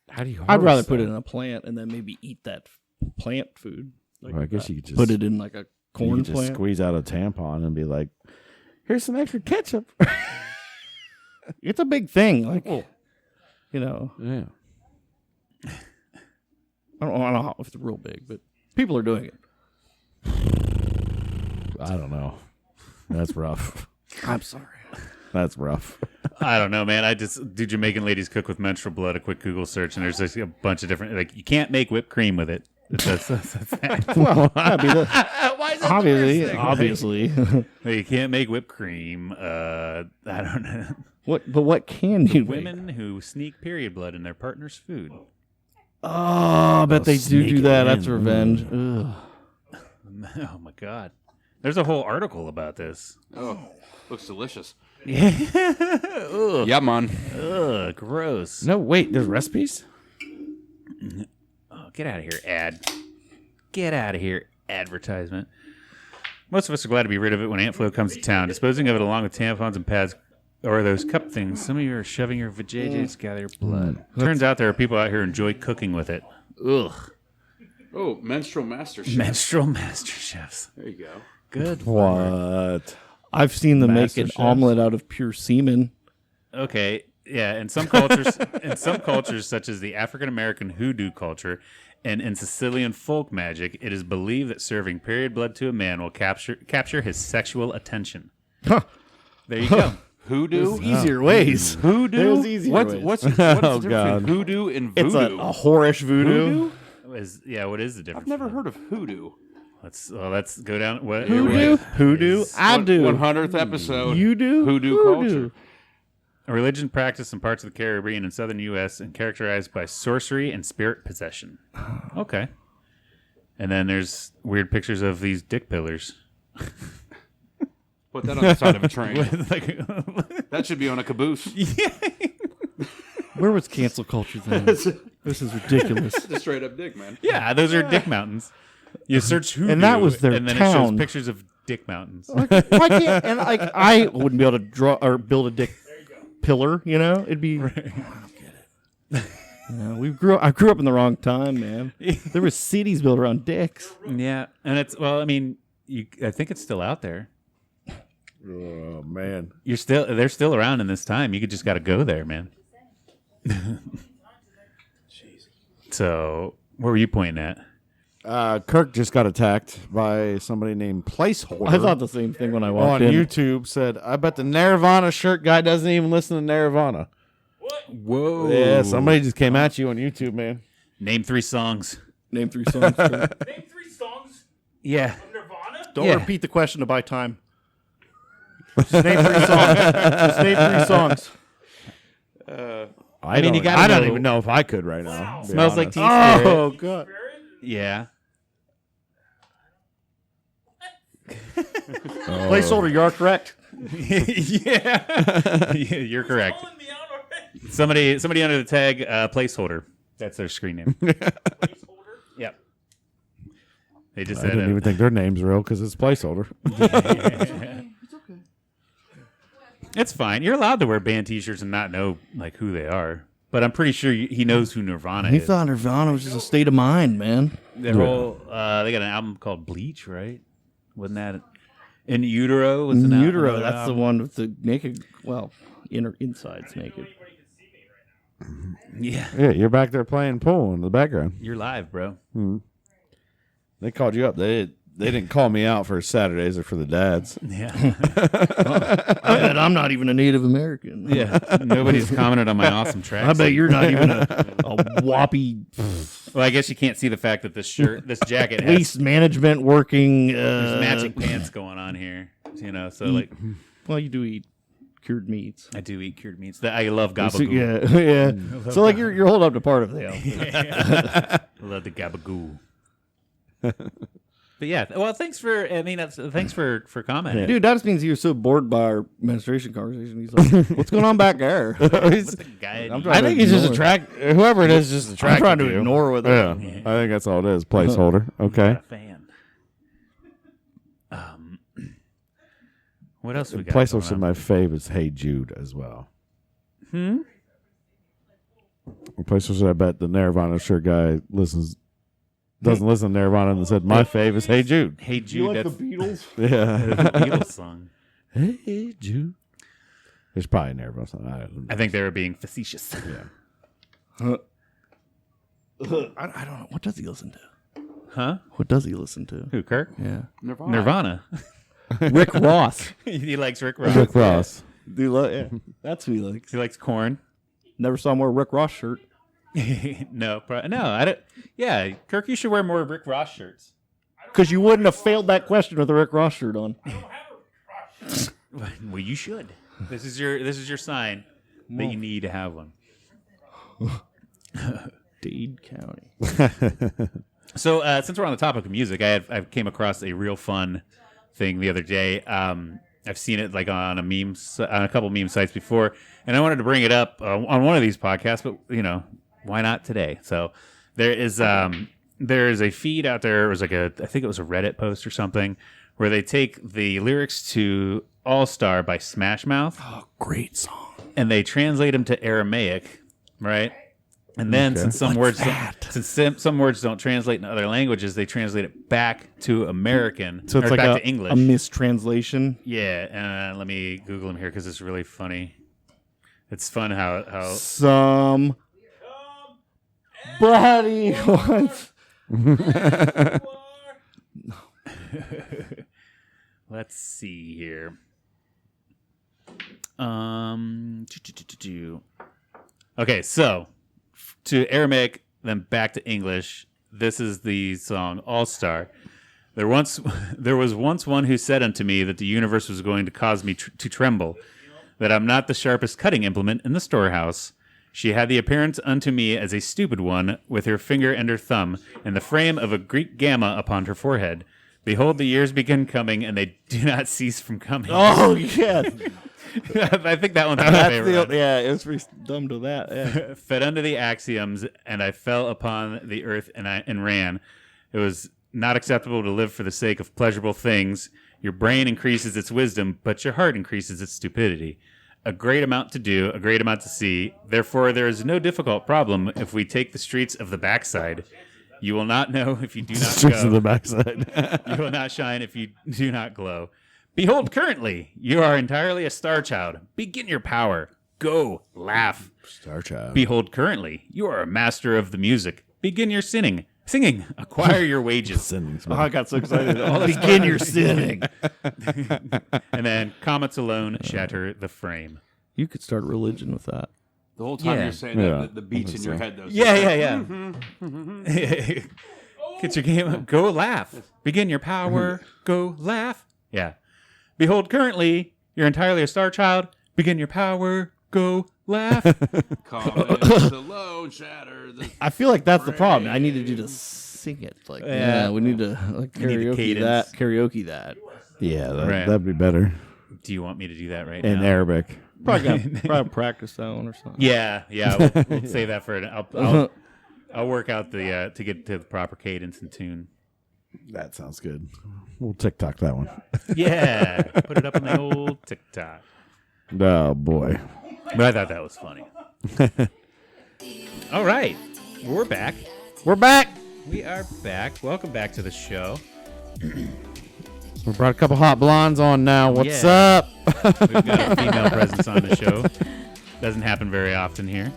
How do you? I'd rather harvest put it that? in a plant and then maybe eat that plant food. Like, Well, I guess you could just put it in like a you corn could just plant. squeeze out a tampon and be like, "Here's some extra ketchup." It's a big thing. Like, you know, Yeah. I don't know if it's real big, but people are doing it. I don't know. That's rough. I'm sorry. That's rough. I don't know, man. I just do Jamaican ladies cook with menstrual blood. A quick Google search, and there's like a bunch of different. Like you can't make whipped cream with it. That's Well, that'd be the, why is that obviously. You can't make whipped cream. I don't know. What can you make? Women who sneak period blood in their partner's food. Oh, I bet they do sneak do it that. in. That's revenge. Ugh. Oh my god. There's a whole article about this. Oh, looks delicious. Yeah. Ugh. Yeah, man. Ugh, gross. No, wait. There's recipes. Oh, get out of here, ad. Get out of here, advertisement. Most of us are glad to be rid of it when ant flu comes to town. Disposing of it along with tampons and pads or those cup things. Some of you are shoving your vajayjays to gather your blood. Turns out there are people out here who enjoy cooking with it. Ugh. Oh, menstrual master chef. Menstrual master chefs. There you go. Good. What? I've seen them make Master an chefs. omelet out of pure semen. Okay. Yeah, in some cultures, such as the African American hoodoo culture, and in Sicilian folk magic, it is believed that serving period blood to a man will capture his sexual attention. Huh. There you go. Hoodoo? There's easier ways. Hoodoo? There's easier what's, ways. what's, what's the difference God. between hoodoo and It's voodoo? a whorish voodoo. Hoodoo? What is the difference? I've never heard of hoodoo. Let's go down. What Hoodoo? Hoodoo? I do. 100th episode. You do? Hoodoo culture. A religion practiced in parts of the Caribbean and southern U.S. and characterized by sorcery and spirit possession. Okay. And then there's weird pictures of these dick pillars. Put that on the side of a train. Like- That should be on a caboose. Where was cancel culture then? This is ridiculous. It's a straight up dick, man. yeah, those are dick mountains. You search hoodoo, And that was their and then it town. shows pictures of dick mountains. Why can't and like I wouldn't be able to draw or build a dick pillar, you know? It'd be I don't get it. I grew up in the wrong time, man. There were cities built around dicks. Yeah, and I mean, I think it's still out there. Oh man. They're still around in this time. You just got to go there, man. So, where were you pointing at? Kirk just got attacked by somebody named Placeholder. I thought the same thing when I on walked in. YouTube. Said, "I bet the Nirvana shirt guy doesn't even listen to Nirvana." Whoa! Yeah, somebody just came at you on YouTube, man. Name 3 songs. Name 3 songs. Kurt. Name 3 songs Yeah. of Nirvana. Don't Yeah. repeat the question to buy time. Just name 3 songs. Just name 3 songs. I mean, you gotta I don't know- even know if I could right now. to be Smells like honest. Teen Spirit. Oh god. Yeah. Placeholder, you are correct. Yeah. You're correct. Calling me out already. Somebody under the tag placeholder. That's their screen name. Placeholder. Yep. They just I said didn't even think their name's real because it's Placeholder. it's fine. You're allowed to wear band T-shirts and not know like who they are. But I'm pretty sure he knows who Nirvana He is. thought Nirvana was just a state of mind, man. Their whole they got an album called Bleach, right? Wasn't that In Utero? Was an In Utero, another that's the album? one with the naked, well, inside's naked. Yeah. Yeah, you're back there playing pool in the background. You're live, bro. They called you up. They they didn't call me out for Saturdays or for the dads. Yeah. I bet I'm not even a Native American. Yeah. Nobody's commented on my awesome track. I bet you're not even a whoppy Well, I guess you can't see the fact that this jacket has waste management working. there's matching pants going on here. You know, so like Well, you do eat cured meats. I do eat cured meats. I love So, gabagool. yeah. So like you're holding up to part of the outfit. I love the gabagool. But yeah, well, thanks for commenting. Dude, that just means he was so bored by our menstruation conversation. He's like, "What's going on back there?" What's the guy? I'm I think he's just whoever it is, just I'm attracted trying to you. ignore with it. Yeah, I think that's all it is. Placeholder. Okay. a fan. What else we got? Placeholder going in on? my fave is Hey Jude as well. Placeholder, I bet the Nirvana shirt guy doesn't listen to Nirvana and said my fave is Hey Jude. Hey Jude, that's Beatles? Yeah. the Beatles song. Hey Jude. There's probably a Nirvana song. I don't know. I think they were being facetious. Yeah. I don't know. What does he listen to? Huh? What does he listen to? Who? Kirk? Yeah. Nirvana. Rick Ross. He likes Rick Ross. Rick Ross. Yeah. That's who he likes. He likes corn. Never saw him wear a Rick Ross shirt. No, I don't. Yeah, Kirk, you should wear more Rick Ross shirts. Because you wouldn't have failed that question with a Rick Ross shirt on. Well, you should. This is your sign that you need to have one. Dade County. So since we're on the topic of music, I came across a real fun thing the other day. I've seen it like on a couple meme sites before, and I wanted to bring it up on one of these podcasts. But why not today? So there is a feed out there. It was like I think it was a Reddit post or something, where they take the lyrics to All Star by Smash Mouth. Oh, great song. And they translate them to Aramaic, right? And then since some words don't translate in other languages, they translate it back to American, So it's or like back to English. a mistranslation. Yeah, let me Google them here because it's really funny. It's fun how Some body wants. let's see here. Okay, so to Aramaic, then back to English. This is the song All Star. There was once one who said unto me that the universe was going to cause me to tremble, that I'm not the sharpest cutting implement in the storehouse. She had the appearance unto me as a stupid one, with her finger and her thumb, and the frame of a Greek gamma upon her forehead. Behold, the years begin coming, and they do not cease from coming. Oh, yeah. I think that one's my favorite. Yeah, it was pretty dumb to that. Yeah. Fed unto the axioms, and I fell upon the earth and ran. It was not acceptable to live for the sake of pleasurable things. Your brain increases its wisdom, but your heart increases its stupidity. A great amount to do, a great amount to see. Therefore, there is no difficult problem if we take the streets of the backside. You will not know if you do not Streets go. of the backside. You will not shine if you do not glow. Behold, currently, you are entirely a star child. Begin your power. Go, laugh. Star Child. Behold, currently, you are a master of the music. Begin your singing. Acquire your wages. Oh, I got so excited. Begin your sinning. And then comets alone shatter the frame. You could start a religion with that. The whole time Yeah. you're saying Yeah. that, the beats in your head, though. Yeah. Get your game up. Go laugh. Begin your power. Go laugh. Yeah. Behold, currently, you're entirely a star child. Begin your power. Go laugh. Comets alone shatter the... I feel like that's the problem. I needed you to sing it. Like, Yeah. we need to like need the karaoke that. cadence. Karaoke that. Yeah, Right. that'd be better. Do you want me to do that right In now? Arabic. Probably practice that one or something. Yeah. We'll save that for an. I'll work out the to get to the proper cadence and tune. That sounds good. We'll TikTok that one. Yeah, put it up on the old TikTok. Oh, boy. But I thought that was funny. All right, we're back. We're back. We are back. Welcome back to the show. We brought a couple hot blondes on now. What's Yeah. up? We've got a female presence on the show. Doesn't happen very often here.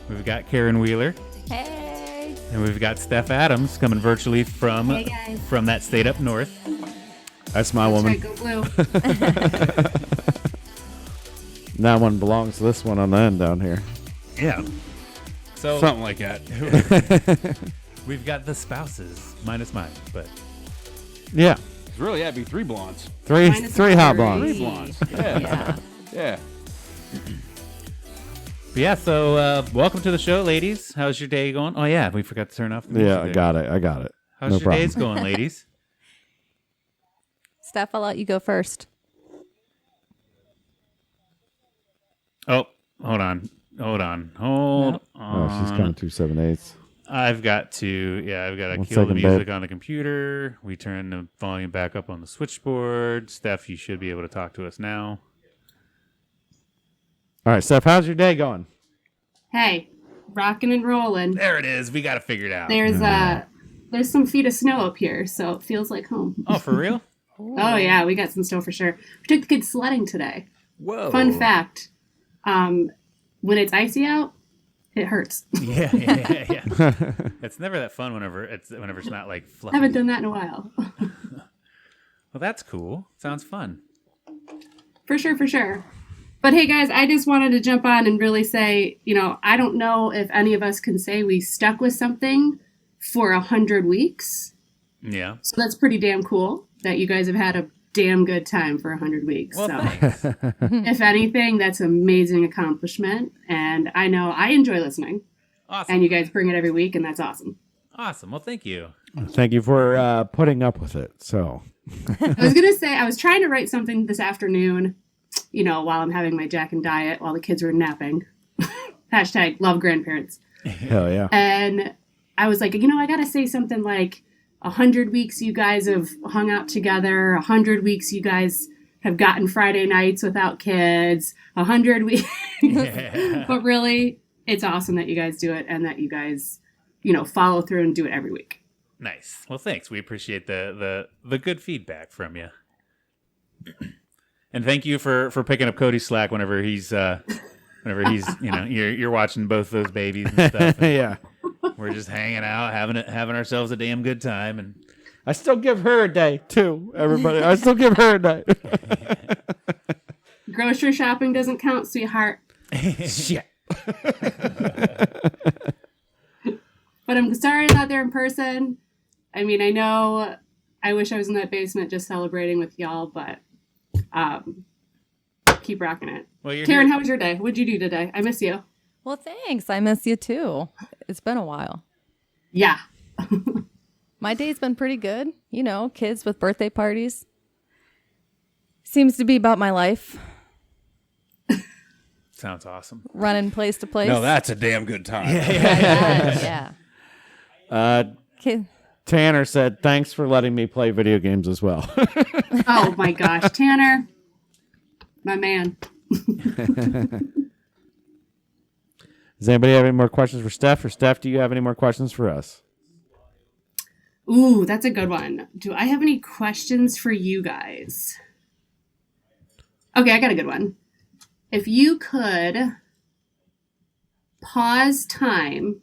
We've got Karen Wheeler. Hey. Hi. And we've got Steph Adams coming virtually from Hey, guys. from that state up north. That's my woman. Go blue. That one belongs to this one on the end down here. Yeah. So Something like that. we've got the spouses minus mine, but Yeah. It's really, yeah, it'd be 3 blondes. Three Mine is hot three. blondes. 3 blondes. Yeah. Yeah. Yeah. But yeah, so welcome to the show, ladies. How's your day going? Oh yeah, we forgot to turn off the music Yeah, I there. got it. How's No your problem. days going, ladies? Steph, I'll let you go first. Oh, hold on. Oh, she's coming 278. I've got to 1 kill the second, music babe. on the computer. We turn the volume back up on the switchboard. Steph, you should be able to talk to us now. All right, Steph, how's your day going? Hey, rocking and rolling. There it is. We got to figure it out. There's some feet of snow up here, so it feels like home. Oh, for real? Oh yeah, we got some snow for sure. We took the kids sledding today. Whoa. Fun fact: when it's icy out, it hurts. Yeah. It's never that fun whenever it's not like fluffy. Haven't done that in a while. Well, that's cool. Sounds fun. For sure. But hey guys, I just wanted to jump on and really say, I don't know if any of us can say we stuck with something for 100 weeks. Yeah. So that's pretty damn cool that you guys have had a damn good time for 100 weeks. Well, So thanks. if anything, that's an amazing accomplishment. And I know I enjoy listening. Awesome. And you guys bring it every week, and that's awesome. Awesome. Well, thank you. Thank you for putting up with it. So, I was going to say, I was trying to write something this afternoon, while I'm having my Jack and diet while the kids were napping. Hashtag love grandparents. hell yeah. And I was like, I got to say something like 100 weeks you guys have hung out together. 100 weeks you guys have gotten Friday nights without kids. 100 weeks. But really, it's awesome that you guys do it and that you guys, follow through and do it every week. Nice. Well, thanks. We appreciate the good feedback from you. And thank you for picking up Cody's slack whenever he's you're watching both those babies and stuff. And Yeah. we're just hanging out, having ourselves a damn good time. And I still give her a day, too, everybody. I still give her a day. Grocery shopping doesn't count, sweetheart. Shit. But I'm sorry I'm not there in person. I mean, I know I wish I was in that basement just celebrating with y'all, but keep rocking it. well, you're Karen, here. how was your day? What'd you do today? I miss you. Well, thanks. I miss you too. It's been a while. Yeah. My day's been pretty good. Kids with birthday parties. Seems to be about my life. Sounds awesome. Running place to place. No, that's a damn good time. Yeah. Kid. Tanner said, thanks for letting me play video games as well. Oh my gosh, Tanner, my man. Does anybody have any more questions for Steph? Or Steph, do you have any more questions for us? Ooh, that's a good one. Do I have any questions for you guys? Okay, I got a good one. If you could pause time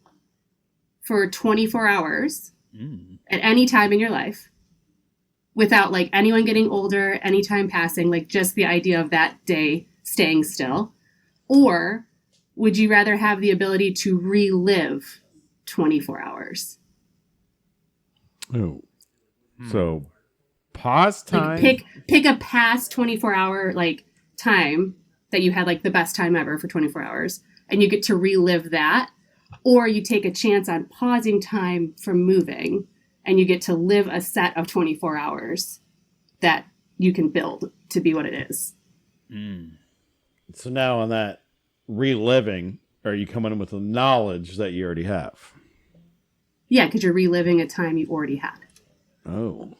for 24 hours at any time in your life without like anyone getting older, any time passing, like just the idea of that day staying still, or would you rather have the ability to relive 24 hours? Oh. So, pause time. Like pick a past 24-hour like time that you had like the best time ever for 24 hours and you get to relive that, or you take a chance on pausing time from moving and you get to live a set of 24 hours that you can build to be what it is. So now on that reliving, are you coming in with the knowledge that you already have? Yeah, because you're reliving a time you already had. Oh.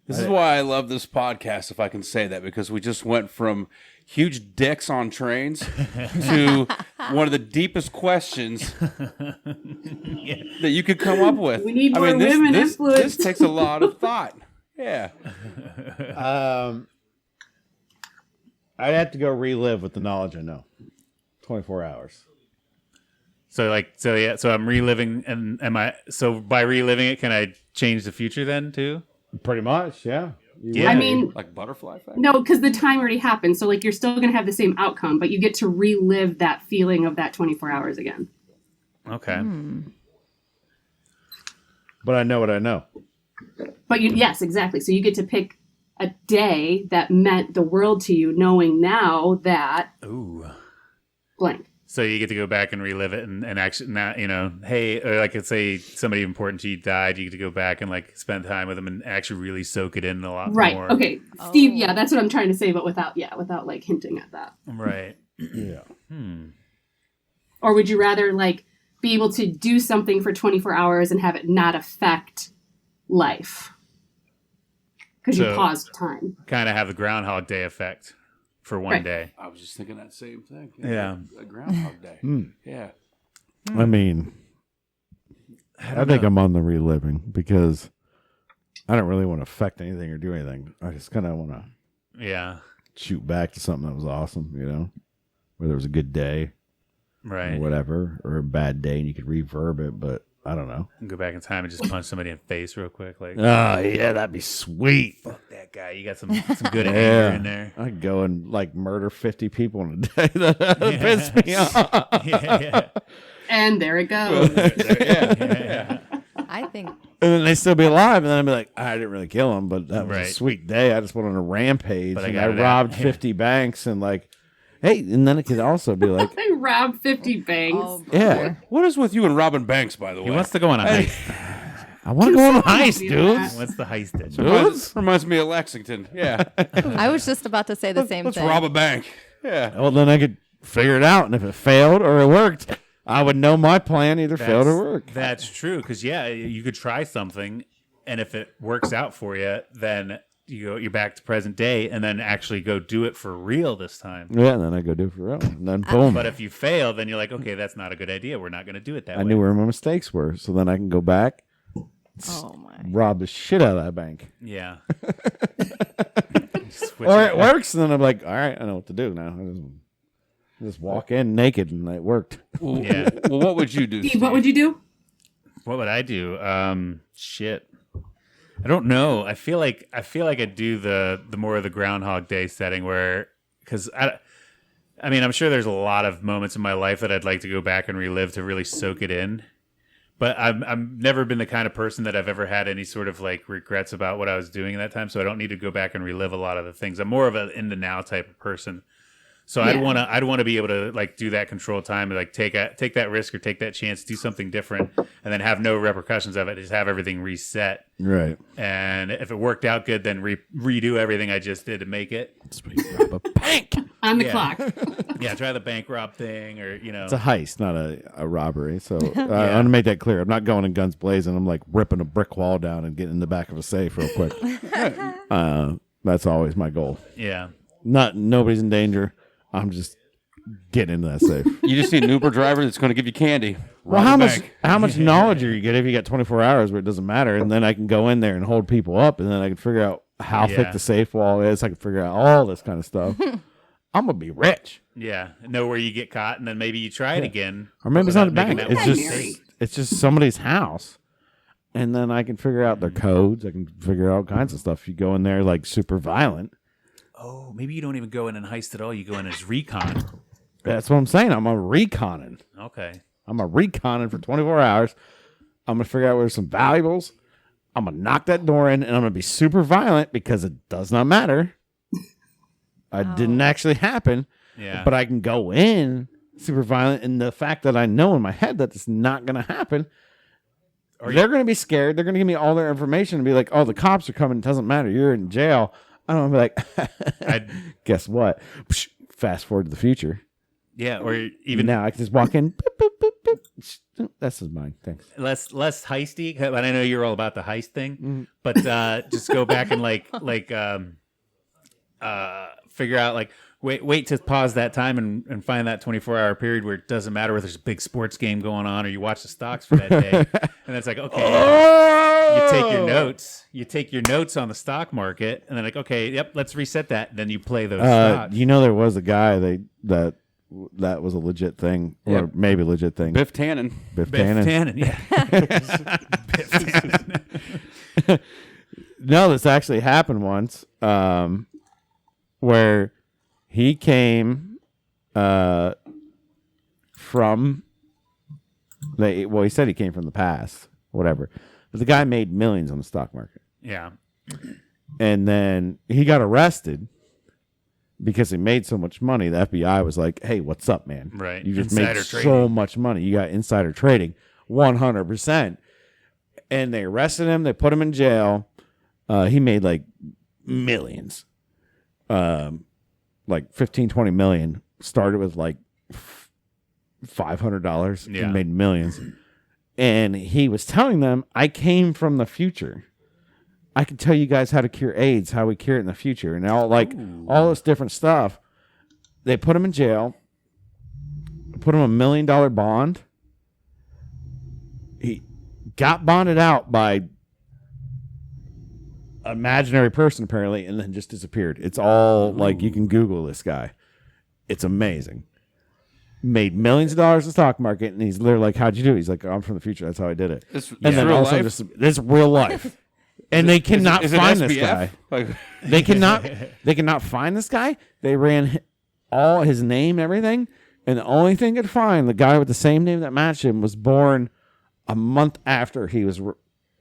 This is why I love this podcast, if I can say that, because we just went from huge dicks on trains to one of the deepest questions that you could come up with. We need more women influence. This takes a lot of thought. Yeah. I'd have to go relive with the knowledge I know. 24 hours. So so I'm reliving, and by reliving it, can I change the future then too? Pretty much, yeah. Yeah. I mean, Like butterfly effect? no, because the time already happened. So like you're still going to have the same outcome, but you get to relive that feeling of that 24 hours again. Okay. But I know what I know. But yes, exactly. So you get to pick a day that meant the world to you, knowing now that Ooh. blank. So you get to go back and relive it, and actually, not hey, or like let's say somebody important to you died, you get to go back and like spend time with them and actually really soak it in a lot Right. more. Okay. Steve, yeah, that's what I'm trying to say, but without like hinting at that. Right. Yeah. Or would you rather like be able to do something for 24 hours and have it not affect life? Because you So- paused time. Kind of have the Groundhog Day effect for one Right. day. I was just thinking that same thing. Yeah. A Groundhog Day. Yeah. I mean, I think I'm on the reliving because I don't really want to affect anything or do anything. I just kind of want to Yeah. shoot back to something that was awesome, whether it was a good day or Right. whatever, or a bad day, and you could reverb it. But I don't know. Go back in time and just punch somebody in the face real quick. Like, Oh yeah, that'd be sweet. fuck that guy. You got some good anger in there. I'd go and like murder 50 people in a day. That piss me off. Yeah. And there it goes. I think And then they still be alive, and then I'd be like, I didn't really kill them, but that was Right. a sweet day. I just went on a rampage, But I and got I it out. robbed Yeah. 50 banks, and like, hey, and then it could also be like, I robbed 50 banks. oh, yeah, What is with you and Robin Banks, by the way? He wants to go on a heist. I want to go on a someone heist, do dudes. that? What's the heist? It? Reminds me of Lexington. Yeah. I was just about to say the same Let's thing. rob a bank. Yeah. Well, then I could figure it out, and if it failed or it worked, I would know my plan either failed or worked. That's true. Because you could try something, and if it works out for you, then you're back to present day, and then actually go do it for real this time. Yeah, and then I go do it for real, and then boom. But if you fail, then you're like, okay, that's not a good idea. We're not going to do it that I way. knew where my mistakes were, so then I can go back, Oh my. rob the shit out of that bank. Yeah. Switch Or it. it works, and then I'm like, all right, I know what to do now. I just walk in naked, and it worked. Yeah. Well, what would you do? Steve, what would you do? What would I do? Shit. I don't know. I feel like I'd do the more of the Groundhog Day setting where, because I mean, I'm sure there's a lot of moments in my life that I'd like to go back and relive to really soak it in. But I've never been the kind of person that I've ever had any sort of like regrets about what I was doing at that time. So I don't need to go back and relive a lot of the things. I'm more of an in the now type of person. So Yeah. I'd want to be able to like do that control time and like take that risk or take that chance, do something different, and then have no repercussions of it. Just have everything reset. Right. And if it worked out good, then redo everything I just did to make it. Rob a bank. On the Yeah. clock. Yeah, try the bank rob thing, or It's a heist, not a robbery. So I want to make that clear. I'm not going in guns blazing. I'm like ripping a brick wall down and getting in the back of a safe real quick. That's always my goal. yeah. Nobody's in danger. I'm just getting into that safe. You just need an Uber driver that's going to give you candy. Well, Rob a how bank. much knowledge are you get if you got 24 hours where it doesn't matter, and then I can go in there and hold people up, and then I can figure out how Yeah. thick the safe wall is. I can figure out all this kind of stuff. I'm gonna be rich, Yeah, know where you get caught, and then maybe you try it again. or maybe it's not a without making bank. that It's one just mistake. it's just somebody's house, and then I can figure out their codes. I can figure out all kinds of stuff. You go in there like super violent. Oh, maybe you don't even go in and heist at all. You go in as recon. That's what I'm saying. I'm a reconning. Okay. I'm a reconning for 24 hours. I'm gonna figure out where's some valuables. I'm gonna knock that door in, and I'm gonna be super violent because it does not matter. It didn't actually happen, Yeah. but I can go in super violent, and the fact that I know in my head that it's not gonna happen, they're gonna be scared. They're gonna give me all their information and be like, "Oh, the cops are coming. It doesn't matter. You're in jail." I'm gonna be like, I'd- "Guess what?" Psh, fast forward to the future. yeah, or Even even now, I can just walk in. Boop, boop, boop, boop. That's just mine. Thanks. less heisty. But I know you're all about the heist thing. But just go back and figure out like wait to pause that time and find that 24-hour period where it doesn't matter whether there's a big sports game going on or you watch the stocks for that day. And it's like, okay, you take your notes on the stock market, and then like, okay, yep, let's reset that. And then you play those stocks. You know, there was a guy that that was a legit thing, or Yep. maybe a legit thing. Biff Tannen. Biff Biff Tannen. Tannen, yeah. Biff Tannen. No, this actually happened once, where he came from. He said he came from the past, whatever. But the guy made millions on the stock market, Yeah. and then he got arrested because he made so much money. The FBI was like, "Hey, what's up, man? Right. You just Insider made so trading. much money. You got insider trading, 100%." And they arrested him. They put him in jail. He made like millions, like 15, 20 million. Started with like $500. Yeah. He made millions. And he was telling them, I came from the future. I can tell you guys how to cure AIDS, how we cure it in the future. And all this different stuff. They put him in jail, put him a $1 million bond. He got bonded out by imaginary person apparently, and then just disappeared. It's all like, you can Google this guy. It's amazing. Made millions of dollars in the stock market, and he's literally like, "How'd you do it?" He's like, "I'm from the future. That's how I did it." This And then real also life? this real life, and they cannot Is it find this SBF? guy. Like, They cannot find this guy. They ran all his name, everything, and the only thing they could find, the guy with the same name that matched him, was born a month after he was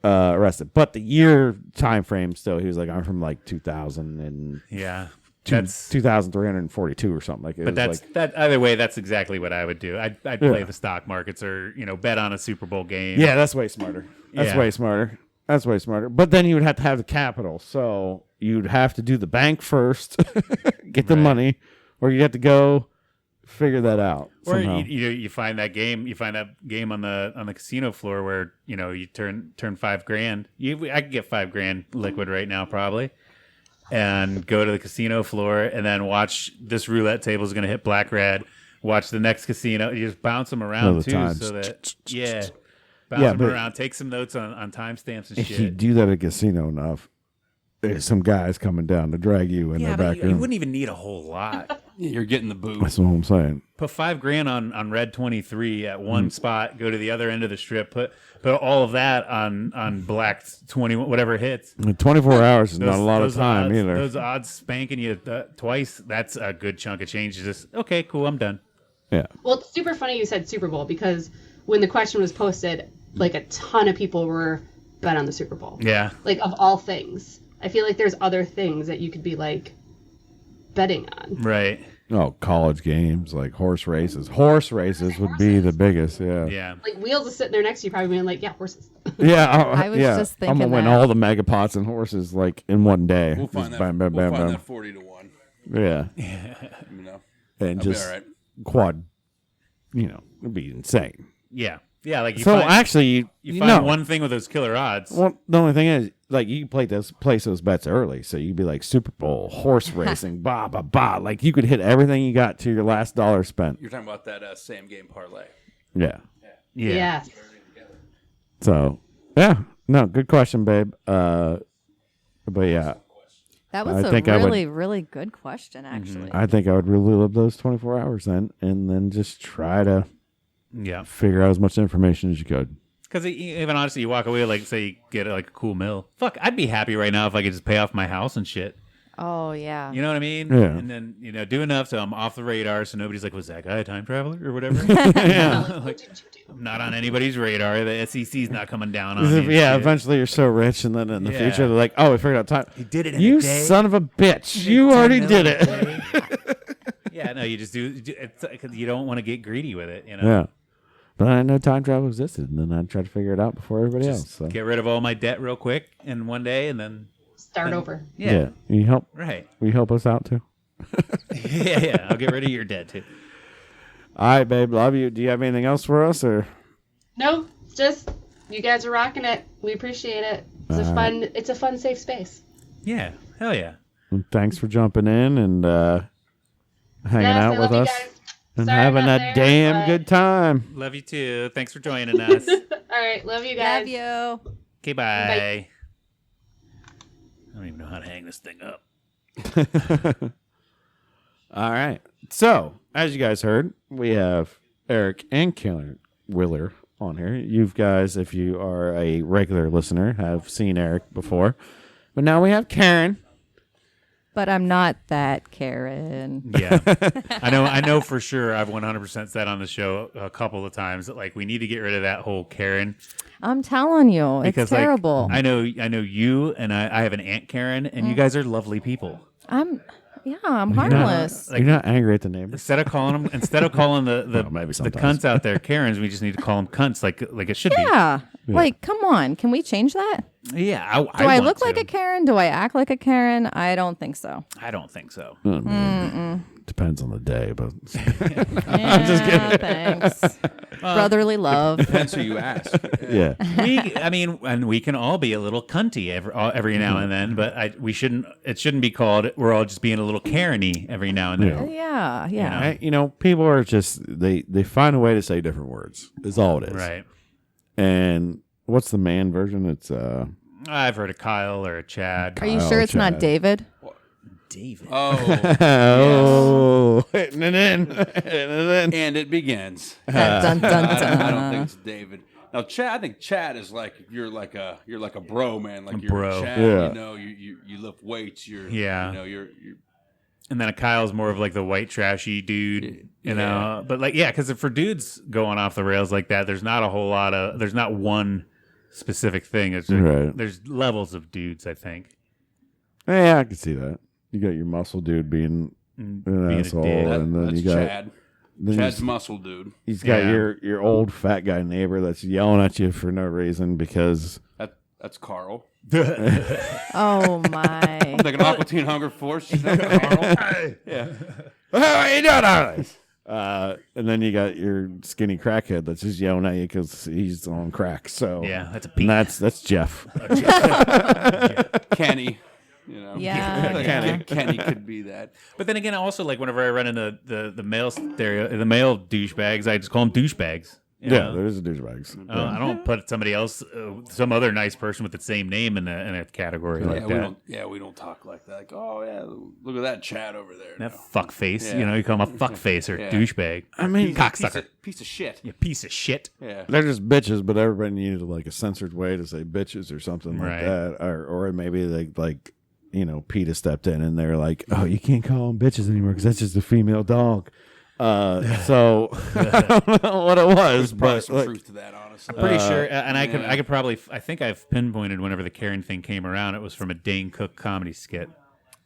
arrested. But the year time frame still, he was like, I'm from like 2000 and Yeah. 2342 or something like it. But was that's either way. That's exactly what I would do. I'd play the stock markets or bet on a Super Bowl game. yeah, that's way smarter. That's Yeah. way smarter. That's way smarter. But then you would have to have the capital, so you'd have to do the bank first, get the Right. money, or you have to go figure that out. Or somehow. you find that game. You find that game on the casino floor where you turn $5,000. I could get $5,000 liquid right now probably, and go to the casino floor and then watch this roulette table is going to hit black red. Watch the next casino. You just bounce them around All the too, time. so that bounce Yeah, them but around. Take some notes on timestamps and If shit. you do that at a casino enough, there's some guys coming down to drag you in yeah, their but back you room. wouldn't even need a whole lot. you're getting the boob. That's what I'm saying. Put $5,000 on red 23 at one spot. Go to the other end of the strip. Put all of that on black 20, whatever hits. 24 hours is not a lot of Those time odds, either. Those odds spanking you twice. That's a good chunk of change. Just okay, cool. I'm done. Yeah. Well, it's super funny you said Super Bowl because when the question was posted, like a ton of people were bet on the Super Bowl. Yeah, Like of all things, I feel like there's other things that you could be like betting on. right. Oh, college games, like horse races. Horse races would be the biggest. Yeah. Yeah, Like Wheels is sitting there next to you, probably being like, "Yeah, horses." Yeah. I was yeah. just I'm gonna thinking win that. all the mega pots and horses like in one day. We'll find Just that. bam, bam, we'll bam, find bam. that 40 to 1. Yeah. You know, And I'll be just all right. quad. It'd be insane. yeah. Like you So find, actually, you find one thing with those killer odds. Well, the only thing is, like, you can place those bets early, so you'd be like Super Bowl, horse racing, bah bah bah. Like, you could hit everything you got to your last dollar spent. You're talking about that same game parlay. Yeah. Yeah. So, yeah, no, good question, babe. But yeah, That was I a think I would- really, really good question, actually. I think I would really live those 24 hours then, and then just try to Yeah. figure out as much information as you could. Because even honestly, you walk away like say you get like a cool meal. Fuck, I'd be happy right now if I could just pay off my house and shit. Oh, yeah. You know what I mean? Yeah. And then do enough so I'm off the radar, so nobody's like, "Was that guy a time traveler or whatever?" Yeah. What did you do? I'm not on anybody's radar. The SEC's not coming down on me. and Yeah, shit. eventually you're so rich, and then in the Yeah. future they're like, "Oh, we figured out time." He did it in You a day. son of a bitch! You already did it. Yeah, no, you just do. It's like, you don't want to get greedy with it, Yeah. But I didn't know time travel existed, and then I tried to figure it out before everybody else. So. Get rid of all my debt real quick in one day, and then Start over. yeah. Will you help? Right. Will you help us out too? yeah. I'll get rid of your debt too. All right, babe. Love you. Do you have anything else for us, or? No, just you guys are rocking it. We appreciate it. It's a fun. It's a fun, safe space. Yeah. Hell yeah. And thanks for jumping in and hanging Yes, out I with love you us guys. and Sorry having about a there, damn but- good time. Love you too. Thanks for joining us. All right, love you guys. Love you. Okay, bye. Bye. I don't even know how to hang this thing up. All right. So, as you guys heard, we have Eric and Karen Willer on here. You guys, if you are a regular listener, have seen Eric before. But now we have Karen. But I'm not that Karen. Yeah, I know for sure. I've 100% said on the show a couple of times that like we need to get rid of that whole Karen I'm telling you, because it's terrible. Like, I know you and I have an Aunt Karen, and you guys are lovely people. I'm harmless. Like, You're not angry at the neighbors. instead of calling the maybe the sometimes. cunts out there Karens, we just need to call them cunts like it should Yeah. Like, come on. Can we change that? be. Yeah, Do I look like a Karen? Do I act like a Karen? I don't think so. I don't think so. Depends on the day, but I'm just kidding. Thanks. Brotherly love. Depends who you ask. yeah. And we can all be a little cunty every now and then, but it shouldn't be called we're all just being a little Karen-y every now and then. Yeah. People are just they find a way to say different words. Is all it is. Right. And what's the man version? It's I've heard a Kyle or a Chad. Are you sure it's not Chad. David? David. oh, hitting it in. And it begins. Dun, dun, dun, I don't think it's David. Now, Chad. I think Chad is like you're like a bro, man. Like you're bro. Chad. Yeah. You know, you lift weights. You're Yeah. You know, you're And then a Kyle's more of like the white trashy dude, you know. But like, yeah, because for dudes going off the rails like that, there's not one specific thing. It's like, Right. There's levels of dudes, I think. Yeah, I can see that. You got your muscle dude being an Being a asshole, dick. and then that's you got Chad. then Chad's he's- muscle dude. he's got Yeah. your old fat guy neighbor that's yelling at you for no reason because That's Carl. Oh, my. Like an Aqua Teen Hunger Force. That's Carl. how are you doing on this? And then you got your skinny crackhead that's just yelling at you because he's on crack. So Yeah, that's a and Pete. that's Jeff. Kenny. You know. Yeah. Kenny could be that. But then again, also like whenever I run into the male the male douchebags, I just call them douchebags. you Yeah, know? there's a douchebags. I don't put somebody else, some other nice person with the same name in a category like that. We don't talk like that. Like, oh yeah, look at that Chad over there. That No. fuck face, Yeah. you call him a fuck face or Yeah. douchebag. I mean, Cocksucker. Piece of shit. You piece of shit. Yeah. they're just bitches, but everybody needed like a censored way to say bitches or something like Right. that, or maybe like PETA stepped in and they're like, oh, you can't call them bitches anymore because that's just a female dog. So I don't know what it was, Probably but some like, truth to that, honestly. I'm pretty sure, and I yeah. could probably, I think I've pinpointed whenever the Karen thing came around, it was from a Dane Cook comedy skit.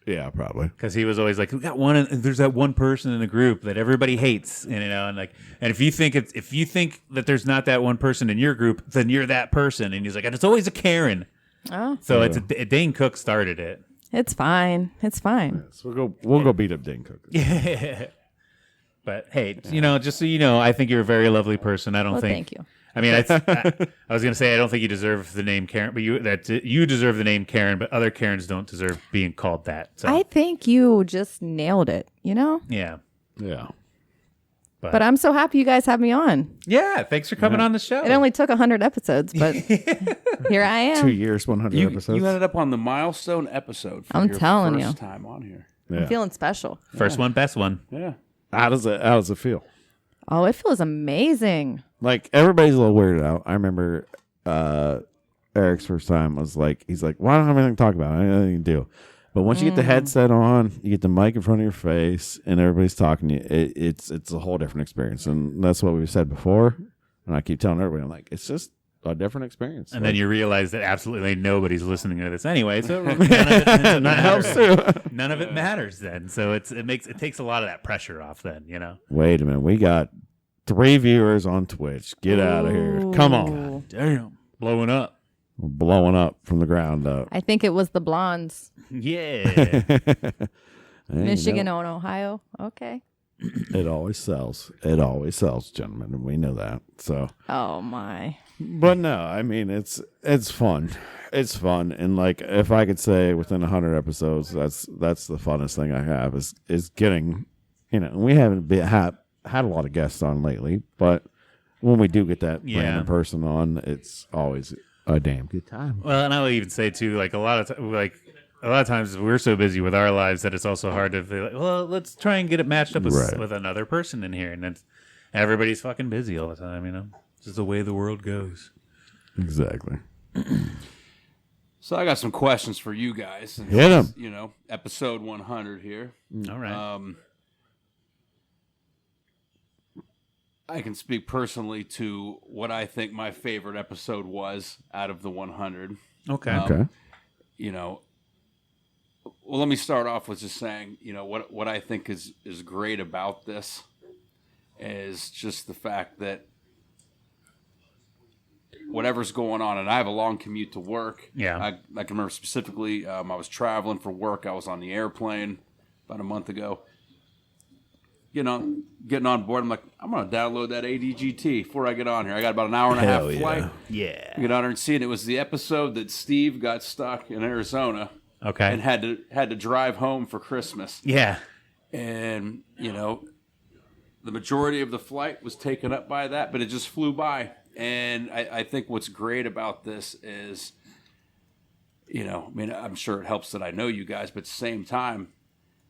yeah, probably. Because he was always like, we got one. There's that one person in the group that everybody hates, and if you think that there's not that one person in your group, then you're that person. And he's like, and it's always a Karen. Oh, So it's Dane Cook started it. it's fine. It's fine. So we'll go beat up Dane Cook. But hey, just so you know, I think you're a very lovely person. I don't Well, think. thank you. I mean, I was gonna say I don't think you deserve the name Karen, but you deserve the name Karen, but other Karens don't deserve being called that. So I think you just nailed it, yeah. Yeah. But I'm so happy you guys have me on. Yeah, thanks for coming on the show. It only took 100 episodes, but here I am. 2 years, 100 You episodes. ended up on the milestone episode. For I'm your telling first you. time on here. Yeah. I'm feeling special. First one, best one. Yeah. How does it feel? Oh, it feels amazing. Like everybody's a little weirded out. I remember Eric's first time was like, he's like, well, I don't have anything to talk about. I don't have anything to do. But once you get the headset on, you get the mic in front of your face, and everybody's talking to you, it's a whole different experience. And that's what we've said before. And I keep telling everybody, I'm like, it's just a different experience. And like, then you realize that absolutely nobody's listening to this anyway. So that helps too. None of it matters then. So it takes a lot of that pressure off then. Wait a minute. We got 3 viewers on Twitch. Get out of here. Come on. Damn, blowing up. We're blowing up from the ground up. I think it was the blondes. Yeah. Hey, Michigan and Ohio. Okay. it always sells. It always sells, gentlemen, and we know that. So, Oh, my. but no, I mean it's fun. It's fun, and like if I could say within 100 episodes, that's the funnest thing I have is getting, we haven't had a lot of guests on lately, but when we do get that random person on, it's always a damn good time. Well, and I would even say too, like a lot of like a lot of times we're so busy with our lives that it's also hard to feel like, well, let's try and get it matched up with, Right. with another person in here. And it's, everybody's fucking busy all the time, you know? It's just the way the world goes. Exactly. So I got some questions for you guys. And Hit 'em. you know, episode 100 here. All right. I can speak personally to what I think my favorite episode was out of the 100. Okay. Okay. You know, well, let me start off with just saying, you know, what I think is great about this is just the fact that whatever's going on, and I have a long commute to work. Yeah. I can remember specifically, I was traveling for work. I was on the airplane about a month ago. You know, getting on board, I'm like, I'm going to download that ADGT before I get on here. I got about an hour and a half Hell yeah. flight. Yeah. Get on there and see it. It was the episode that Steve got stuck in Arizona Okay. and had to drive home for Christmas. Yeah. And, you know, the majority of the flight was taken up by that, but it just flew by. And I think what's great about this is, you know, I mean, I'm sure it helps that I know you guys, but at the same time,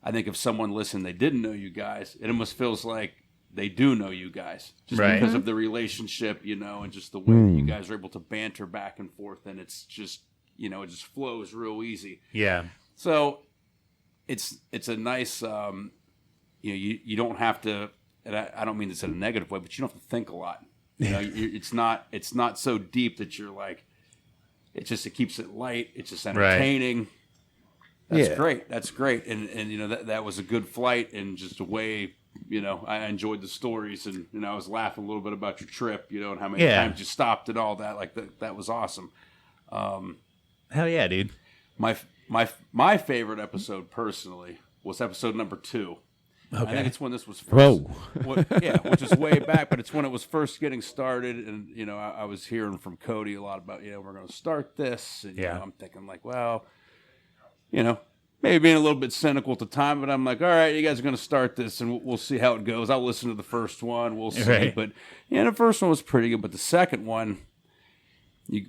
I think if someone listened, they didn't know you guys, it almost feels like they do know you guys. Just Right. because of the relationship, you know, and just the way that you guys are able to banter back and forth. And it's just, you know, it just flows real easy. Yeah. So it's a nice, you know, you don't have to, and I don't mean this in a negative way, but you don't have to think a lot. You know, it's not so deep that you're like, it keeps it light. It's just entertaining. That's Yeah. great. That's great. And you know, that was a good flight and just a way, you know, I enjoyed the stories and, you know, I was laughing a little bit about your trip, you know, and how many times you stopped and all that. Like that was awesome. Hell yeah, dude. My favorite episode personally was episode number 2. Okay. I think it's when this was first. Whoa. Which is way back, but it's when it was first getting started. And, you know, I was hearing from Cody a lot about, you know, we're going to start this. And, you know, I'm thinking like, well, you know, maybe being a little bit cynical at the time, but I'm like, all right, you guys are going to start this and we'll see how it goes. I'll listen to the first one. We'll see. Right. But, yeah, the first one was pretty good. But the second one,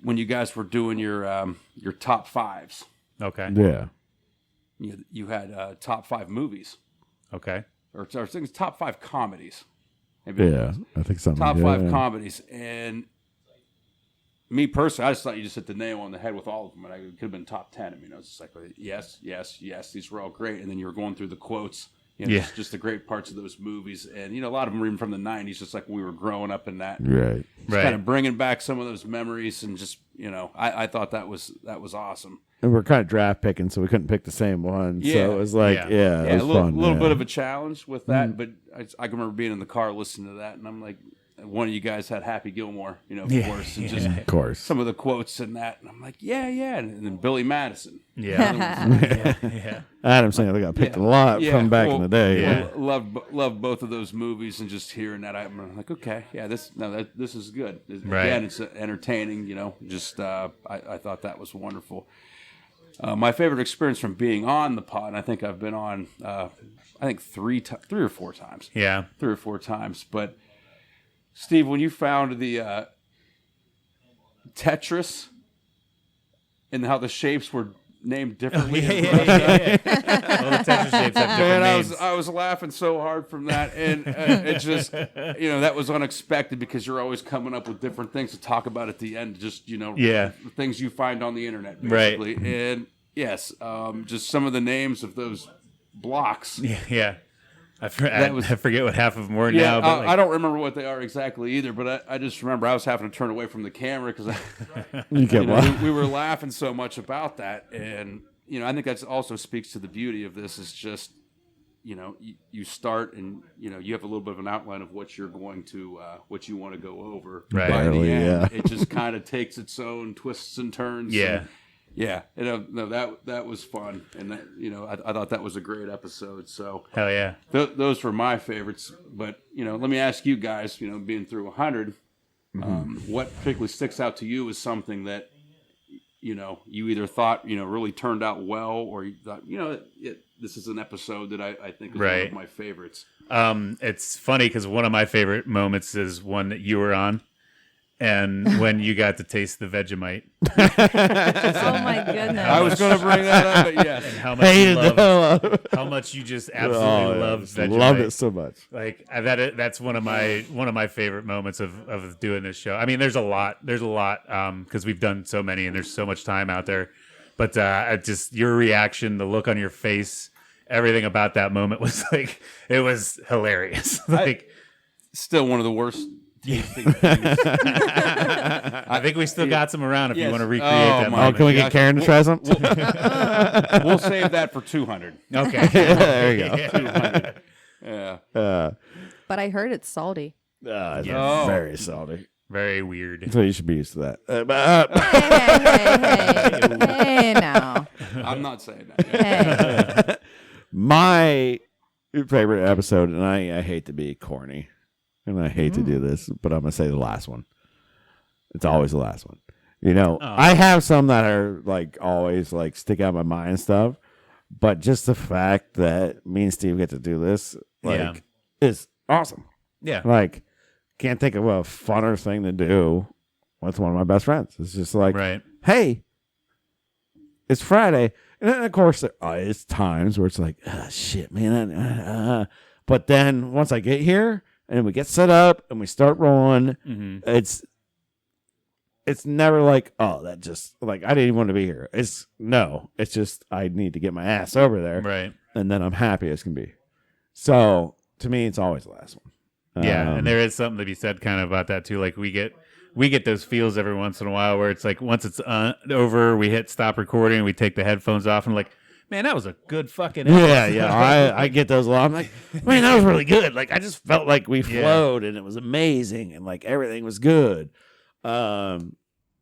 when you guys were doing your top 5s, Okay. Yeah. you had top 5 movies. Okay. Or I think it's top 5 comedies. Maybe Yeah. I think something. top yeah, 5 yeah. comedies. And me personally, I just thought you just hit the nail on the head with all of them. And it could have been top 10. I mean, I was just like, yes. These were all great. And then you were going through the quotes. You know, just the great parts of those movies. And, you know, a lot of them were even from the 90s, just like we were growing up in that. Right. Right. Kind of bringing back some of those memories and just, you know, I thought that was awesome. And we're kind of draft picking, so we couldn't pick the same one. Yeah. So it was like, Yeah. it was a little, fun. little yeah. bit of a challenge with that, but I can remember being in the car listening to that, and I'm like, one of you guys had Happy Gilmore, you know, of course, and just Of course. some of the quotes in that, and I'm like, yeah, and then Billy Madison. Yeah. Yeah. Adam Sandler got picked a lot from back in the day. yeah. Loved both of those movies, and just hearing that, I'm like, okay, yeah, this is good. Right. Again, it's entertaining, you know. Just I thought that was wonderful. My favorite experience from being on the pod, and I think I've been on, I think 3 or 4 times. Yeah. 3 or 4 times. But Steve, when you found the Tetris and how the shapes were named differently, Yeah. All the Tetris shapes have different man, names. I was laughing so hard from that, and it just, you know, that was unexpected because you're always coming up with different things to talk about at the end. Just, you know, things you find on the internet, basically. Right. And yes, just some of the names of those blocks. Yeah. I forget what half of them were Yeah, now. But I don't remember what they are exactly either, but I just remember I was having to turn away from the camera because You get one. we were laughing so much about that. And, you know, I think that also speaks to the beauty of this is just, you know, you start and, you know, you have a little bit of an outline of what you're going to, what you want to go over. Right. By the Barely, end, yeah. it just kind of takes its own twists and turns. Yeah. And, yeah, you know, no, that was fun, and that, you know, I thought that was a great episode. So Hell yeah. those were my favorites. But, you know, let me ask you guys, you know, being through 100, what particularly sticks out to you is something that, you know, you either thought, you know, really turned out well, or you thought, you know, this is an episode that I think is one Right. of my favorites. It's funny because one of my favorite moments is one that you were on, and when you got to taste the Vegemite. Oh my goodness. I was going to bring that up, but yes. And how much you Hated the hell loved, out of it. how much you just absolutely loved Vegemite. Loved it so much. Like that's one of my favorite moments of doing this show. I mean, there's a lot because we've done so many and there's so much time out there. But just your reaction, the look on your face, everything about that moment was like it was hilarious. Like Still one of the worst tasting things. I think we still got some around if you Yes. want to recreate Oh, that my moment. Can we get Karen to try some? We'll save that for 200. Okay. There you go. 200. Yeah. But I heard it's salty. It's Oh. very salty. Very weird. So you should be used to that. Hey, now. I'm not saying that. Yeah. Hey. My favorite episode, and I hate to be corny, and I hate to do this, but I'm gonna say the last one. It's always the last one. You know, I have some that are like always like stick out in my mind and stuff, but just the fact that me and Steve get to do this, like, is awesome. Yeah. Like, can't think of a funner thing to do with one of my best friends. It's just like, Right. hey, it's Friday. And then, of course, there is times where it's like, shit, man. But then once I get here and we get set up and we start rolling, it's never like, oh, that just, like, I didn't even want to be here. It's just I need to get my ass over there. Right. And then I'm happy as can be. So to me, it's always the last one. Yeah, and there is something to be said kind of about that too. Like we get those feels every once in a while where it's like once it's over, we hit stop recording, we take the headphones off, and like, man, that was a good fucking episode. Yeah. I get those a lot. I'm like, man, that was really good. Like, I just felt like we flowed and it was amazing and like everything was good. And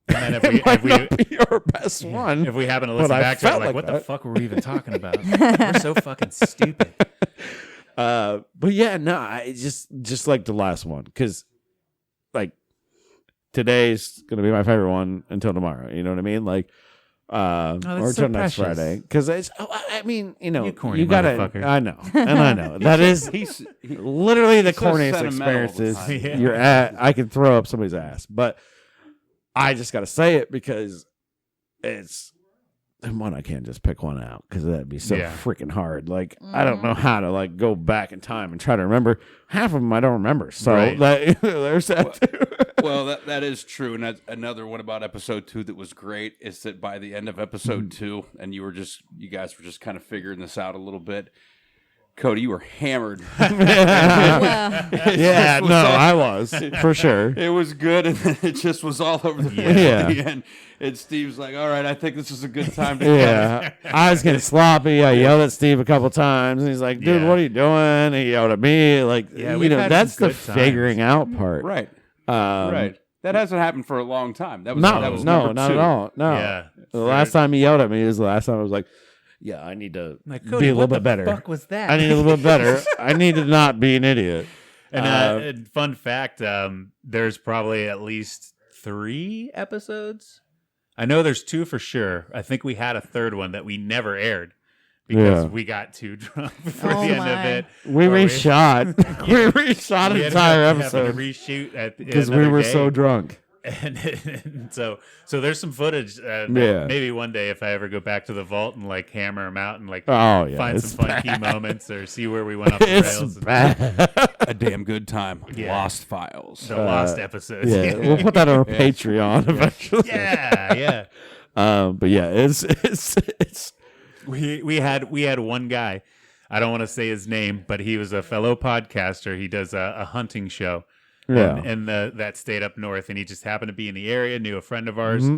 then It might not be our best one. if we happen to listen but I back to it, felt like, like what the that. fuck were we even talking about? We're so fucking stupid. But yeah, no, I just like the last one because like today's gonna be my favorite one until tomorrow. You know what I mean? Like, or that's so until next precious. Friday because it's. I mean, you know, You corny gotta. motherfucker. I know, and I know that is He's literally the so corniest sentimental all the experiences. time. Yeah. You're at. I can throw up somebody's ass, but I just got to say it because it's. And one, I can't just pick one out because that'd be so Yeah. freaking hard. Like, I don't know how to like go back in time and try to remember. Half of them I don't remember. So Right. there's that. too. Well, that is true. And that's another one about episode 2 that was great is that by the end of episode 2, and you guys were just kind of figuring this out a little bit. Cody, you were hammered. Well, Yeah, was no, all- I was for sure. It was good, and then it just was all over the place Yeah. at the end. And Steve's like, all right, I think this is a good time to Yeah, I was getting sloppy. I yelled at Steve a couple times, and he's like, "Dude, Yeah. what are you doing?" He yelled at me, like, Yeah, you we've know, had that's some the good times. figuring out part. Right. Um, Right. That hasn't happened for a long time. That was No, that was no, number not 2. at all. No. Yeah. The last time he yelled at me is the last time I was like, "Yeah, I need to Like, be Cody, a little what bit the better. fuck was that? I need a little bit better. I need to not be an idiot." And fun fact, there's probably at least 3 episodes. I know there's 2 for sure. I think we had a third one that we never aired because Yeah. we got too drunk for Oh the end of my. it. We Or reshot. we reshot we an ended entire up having to episode reshoot at because we another were day. so drunk. And so there's some footage. That Yeah. Maybe one day if I ever go back to the vault and like hammer them out and like Oh yeah, find it's some fun key moments or see where we went off the It's rails. bad. A damn good time. Yeah. Lost Files. The lost episodes. Yeah, we'll put that on our Patreon eventually. yeah. But yeah, it's We had one guy. I don't want to say his name, but he was a fellow podcaster. He does a hunting show. Yeah. in that state up north, and he just happened to be in the area, knew a friend of ours,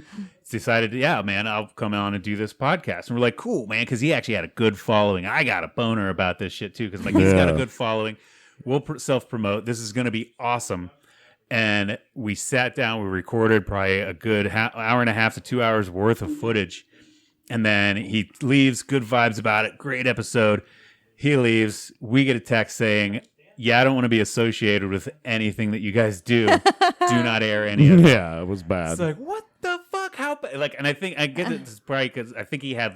decided, yeah, man, I'll come on and do this podcast. And we're like, cool, man, because he actually had a good following. I got a boner about this shit, too, because like he's got a good following. We'll self-promote. This is going to be awesome. And we sat down, we recorded probably a good hour and a half to 2 hours worth of footage. And then he leaves, good vibes about it, great episode. He leaves. We get a text saying, yeah, I don't want to be associated with anything that you guys do. Do not air any of it. yeah, it was bad. It's like, what the fuck? How like, and I think I get it. It's probably because I think he had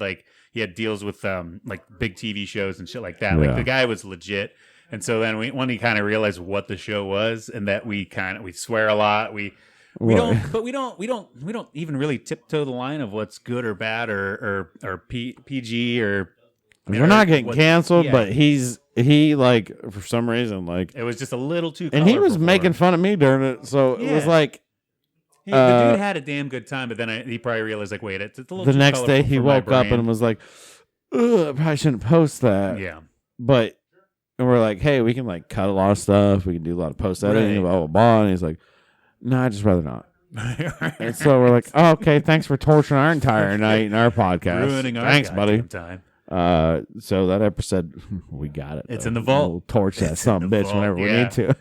deals with like big TV shows and shit like that. Like Yeah. the guy was legit. And so then when he kind of realized what the show was and that we swear a lot, we We What? don't, but we don't even really tiptoe the line of what's good or bad or PG or. We're not getting what- canceled, yeah. but he like for some reason like, It was just a little too. and he was colorful for making him. fun of me during it, so it was Yeah. like The dude had a damn good time, but then he probably realized like, wait, it's a little. the too next day colorful he for my woke up brain. and was like, ugh, I probably shouldn't post that. Yeah. But and we're like, hey, we can like cut a lot of stuff. We can do a lot of post editing, Right. blah blah blah. And he's like, no, I'd just rather not. And so we're like, oh, okay, thanks for torturing our entire night in our podcast. Ruining our Thanks, buddy. goddamn time. So that episode, we got it. It's though. in the vault. We'll torch that It's son in of the a bitch vault, whenever we yeah. need to.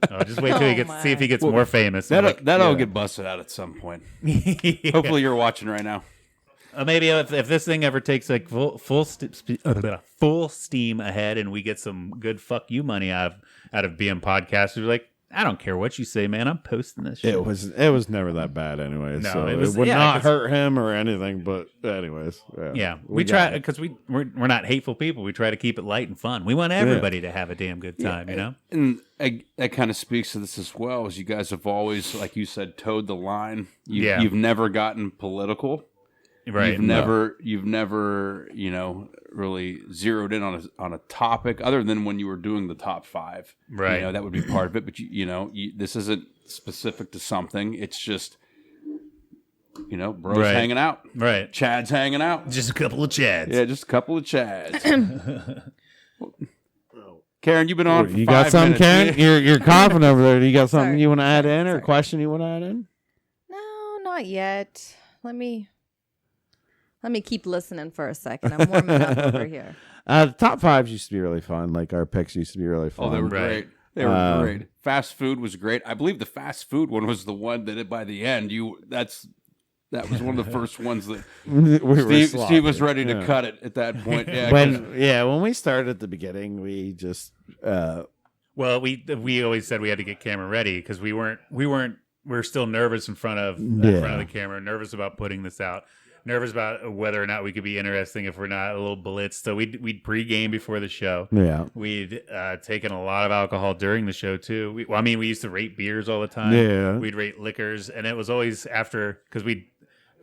Oh, just wait till he Oh, gets. See if he my. gets more famous. That'll yeah. get busted out at some point. Yeah. Hopefully, you're watching right now. Maybe if this thing ever takes like full steam ahead, and we get some good fuck you money out of being podcasters, we're like, I don't care what you say, man. I'm posting this shit. It was never that bad anyway. No, so it it, was- would yeah, not 'cause- hurt him or anything. But anyways, Yeah, we got try it. because we're not hateful people. We try to keep it light and fun. We want everybody to have a damn good time, you know. And that kind of speaks to this as well, as you guys have always, like you said, towed the line. Yeah. You've never gotten political. Right? You've never, really zeroed in on a topic other than when you were doing the top 5. Right. That would be part of it. But this isn't specific to something. It's just, bros Right. hanging out. Right. Chad's hanging out. Just a couple of chads. Yeah, just a couple of Chads. Karen, you've been on for You 5 got something, minutes. Karen? You're coughing over there. Do you got something Sorry. you want to add in, or a Sorry. question you want to add in? No, not yet. Let me keep listening for a second. I'm warming up over here. The top 5s used to be really fun. Like our picks used to be really fun. Oh, they were Right. great. They were great. Fast food was great. I believe the fast food one was the one that by the end that was one of the first ones that We were Steve was sloppy. ready to Yeah. cut it at that point. Yeah, 'cause- when we started at the beginning, we just Well, we always said we had to get camera ready because we were still nervous in front of the camera, nervous about putting this out, nervous about whether or not we could be interesting if we're not a little blitzed. So we'd pregame before the show. yeah. We'd taken a lot of alcohol during the show too. We used to rate beers all the time. Yeah. We'd rate liquors, and it was always after because we'd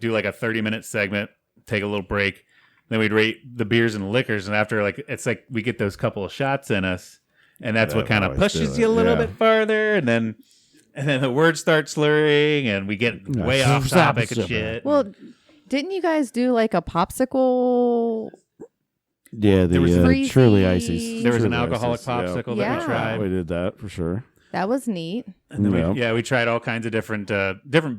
do like a 30-minute segment, take a little break, then we'd rate the beers and liquors, and after it's like we get those couple of shots in us, and that's what kind of always pushes do you a it, little yeah. bit farther, and then the words start slurring, and we get way off topic and shit. Well, didn't you guys do like a popsicle? Yeah, There was the Freezy. truly ices. There was an Truly alcoholic Ices, popsicle that Yeah. we tried. We did that for sure. That was neat. And then Yeah. we tried all kinds of different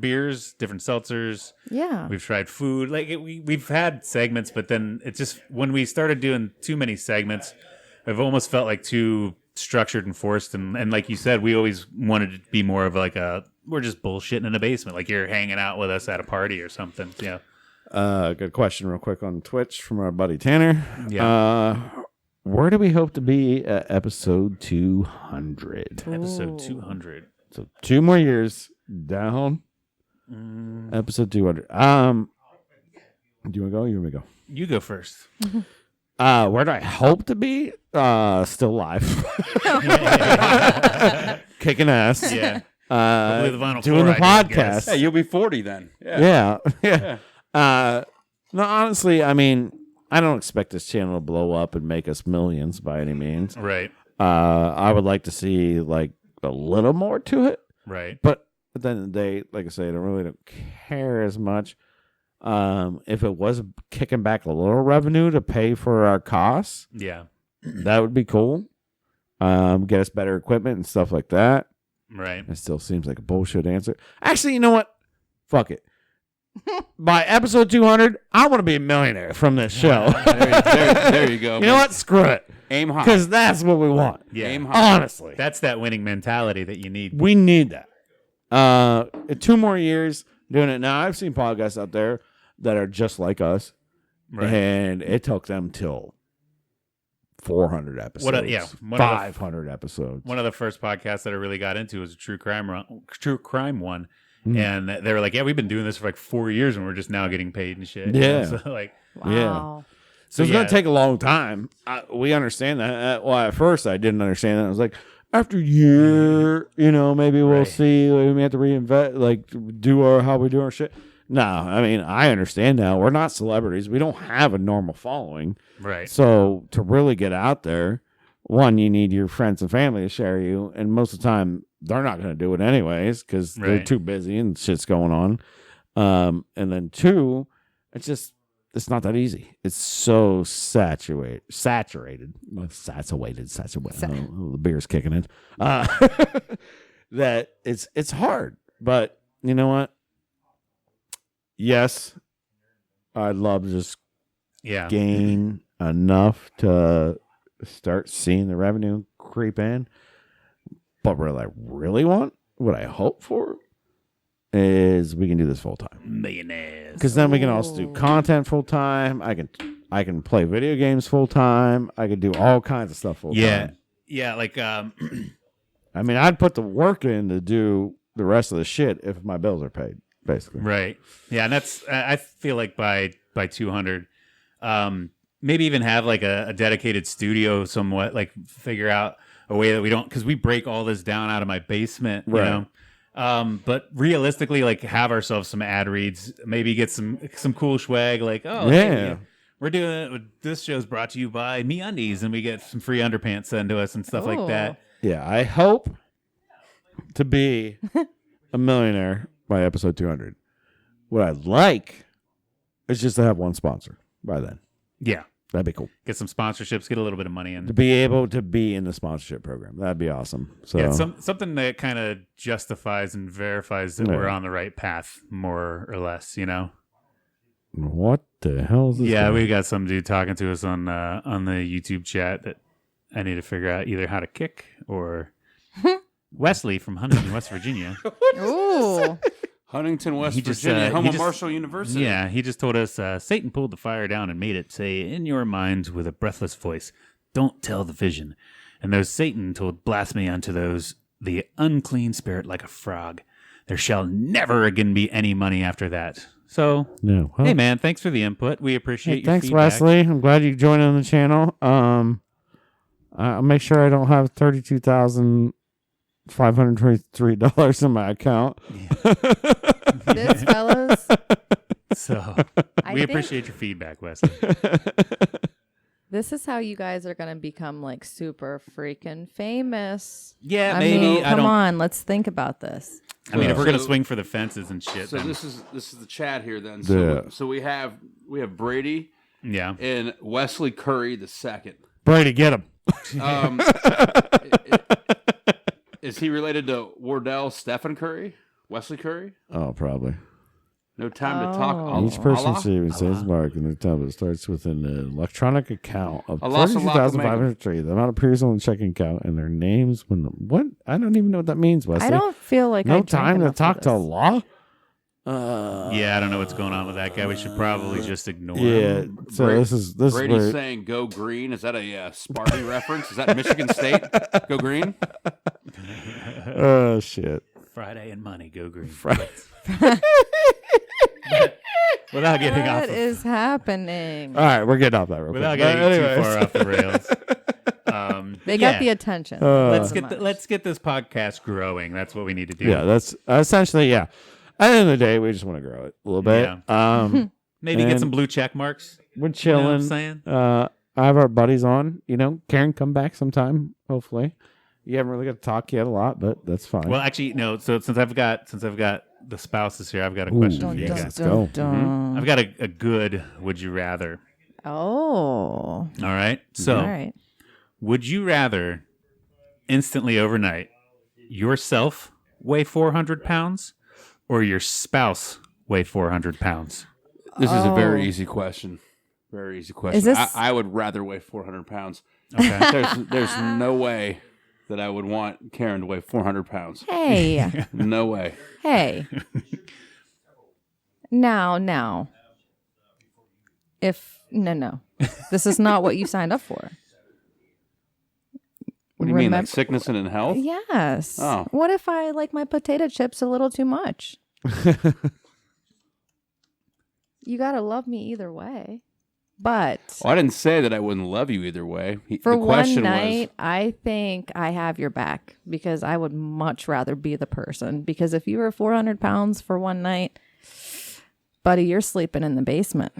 beers, different seltzers. Yeah. We've tried food. Like we've had segments, but then it's just when we started doing too many segments, I've almost felt like too structured and forced. And like you said, we always wanted it to be more of like we're just bullshitting in a basement, like you're hanging out with us at a party or something. Yeah. Good question, real quick on Twitch from our buddy Tanner. Yeah. Where do we hope to be at episode 200? Episode 200. So 2 more years down. Episode 200. Do you want to go? You want me to go? You go first. Where do I hope to be? Still live. Kicking ass. Yeah. Hopefully the Vinyl Doing the Fluoride, I guess. podcast. yeah, you'll be 40 then. Yeah. Yeah. No, honestly, I mean, I don't expect this channel to blow up and make us millions by any means. Right. I would like to see like a little more to it, Right. but at the end of the day, like I say, I don't care as much. If it was kicking back a little revenue to pay for our costs, Yeah. that would be cool. Get us better equipment and stuff like that. Right. It still seems like a bullshit answer. Actually, you know what? Fuck it. By episode 200, I want to be a millionaire from this show. There you go. You know what? Screw it. Aim high. Because that's what we want. Yeah. Aim high. Honestly. That's that winning mentality that you need. We need that. 2 more years doing it. Now, I've seen podcasts out there that are just like us, Right. and it took them till 400 episodes. One of the 500 episodes. One of the first podcasts that I really got into was a true crime one. And they were like, yeah, we've been doing this for like 4 years and we're just now getting paid and shit. Yeah. So like, Wow. So it's yeah. going to take a long time. We understand that. Well, at first I didn't understand that. I was like, after a year, maybe we'll Right. see. We may have to reinvent, like, how we do our shit. No, I mean, I understand now. We're not celebrities. We don't have a normal following. Right. So to really get out there, one, you need your friends and family to share you. And most of the time, they're not going to do it anyways because they're Right. too busy and shit's going on. And then two, it's not that easy. It's so saturated. Oh, the beer's kicking in. That it's hard. But you know what? Yes, I'd love to just Yeah. gain enough to start seeing the revenue creep in. But what I really want, what I hope for, is we can do this full time. Millionaires. Because then we can also do content full time. I can play video games full time. I can do all kinds of stuff full Yeah. time. Yeah. Like, I mean, I'd put the work in to do the rest of the shit if my bills are paid, basically. right. Yeah. And I feel like by 200, maybe even have like a dedicated studio somewhat, like figure out a way that we don't, because we break all this down out of my basement, you Right. know? But realistically, like have ourselves some ad reads, maybe get some cool swag, like, oh, hey, Yeah. we're doing this show's brought to you by MeUndies, and we get some free underpants sent to us and stuff like that. Yeah, I hope to be a millionaire by episode 200. What I'd like is just to have one sponsor by then. Yeah. That'd be cool. Get some sponsorships, get a little bit of money To in. be able to be in the sponsorship program. That'd be awesome. So Yeah, something that kind of justifies and verifies that Yeah. we're on the right path, more or less, you know? what the hell is this? Yeah, guy? we got some dude talking to us on the YouTube chat that I need to figure out either how to kick or Wesley from Huntington, West Virginia. Ooh. Huntington, West He just, Virginia, he home of just- Marshall University. Yeah, he just told us Satan pulled the fire down and made it say, in your mind with a breathless voice, don't tell the vision. And those Satan told blasphemy unto those, the unclean spirit like a frog. There shall never again be any money after that. So, Yeah, well, hey man, thanks for the input. We appreciate hey, your thanks, feedback. Wesley. I'm glad you joined on the channel. I'll make sure I don't have $32,523 in my account. This, fellas, So, I we think appreciate your feedback, Wesley. this is how you guys are going to become like super freaking famous. Yeah, I maybe. mean, I come don't. on, let's think about this. I mean, if we're gonna So- swing for the fences and shit, So then, this is the chat here then. Yeah. So we have Brady yeah. and Wesley Curry the second. Brady, get him. Is he related to Wardell Stephen Curry? Wesley Curry? Oh, probably. No time to talk. Oh. Each person Allah? should even says mark in their tab. It starts with an electronic account of Allah Salah 32,503. The amount of periods on the checking account and their names when the what? I don't even know what that means, Wesley. I don't feel like I no drank time to enough talk of to this. Allah. Yeah, I don't know what's going on with that guy. We should probably just ignore Yeah. him. So this is Brady's where saying "Go Green." Is that a Sparty reference? Is that Michigan State? Go Green. oh shit. Friday and money, go green. Friday. Without getting off What of, is happening? All right, we're getting off that real without quick. getting But too far off the rails. They yeah. got the attention. Let's get this podcast growing. That's what we need to do. Yeah, that's essentially At the end of the day, we just want to grow it a little bit. Maybe get and- some blue check marks. We're You know what I'm chilling. saying? I have our buddies on. Karen, come back sometime. Hopefully, you haven't really got to talk yet a lot, but that's fine. Well, actually, no. So since I've got the spouses here, I've got a question for you yeah. guys. Let's go. I've got a good would you rather. Oh. All right. So All right. would you rather instantly overnight yourself weigh 400 pounds or your spouse weigh 400 pounds? This is a very Oh. easy question. Very easy question. Is this- I would rather weigh 400 pounds. Okay. There's no way that I would want Karen to weigh 400 pounds. Hey. No way. Hey. Now. No. This is not what you signed up for. What do you mean, Remem- like sickness and in health? Yes. Oh. What if I like my potato chips a little too much? You got to love me either way. But Well, I didn't say that I wouldn't love you either way. for the one question night, I think I have your back because I would much rather be the person. Because if you were 400 pounds for one night, buddy, you're sleeping in the basement.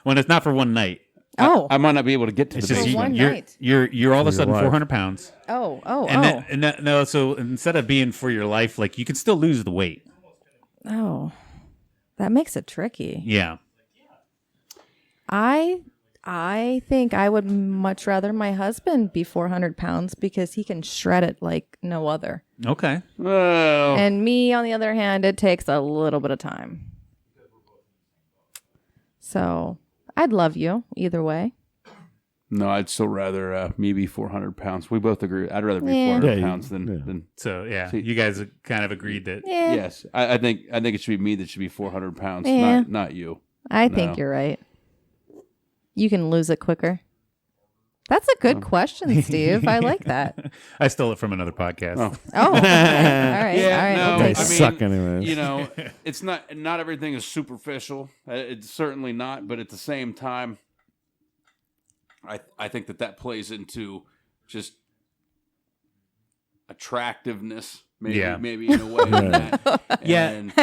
When it's not for one night. Oh, I might not be able to get to It's the just basement. one you're, night. you're all of a sudden life. 400 pounds. oh. So instead of being for your life, like you can still lose the weight. Oh, that makes it tricky. Yeah. I think I would much rather my husband be 400 pounds because he can shred it like no other. Okay. Oh, And me, on the other hand, it takes a little bit of time. So I'd love you either way. no, I'd still rather me be 400 pounds. We both agree. I'd rather be Yeah. 400 Yeah, pounds than So yeah, See- you guys kind of agreed that. Yeah, yes. I think it should be me that should be 400 pounds, Yeah. not you. I think No. you're right. You can lose it quicker. That's a good question, Steve. I like that. I stole it from another podcast. Oh. Oh, okay. all right. Yeah, all right. no, I'll They take I it. mean, suck anyways. You know, it's not everything is superficial. It's certainly not, but at the same time, I think that plays into just attractiveness, maybe in a way. That. Yeah. And,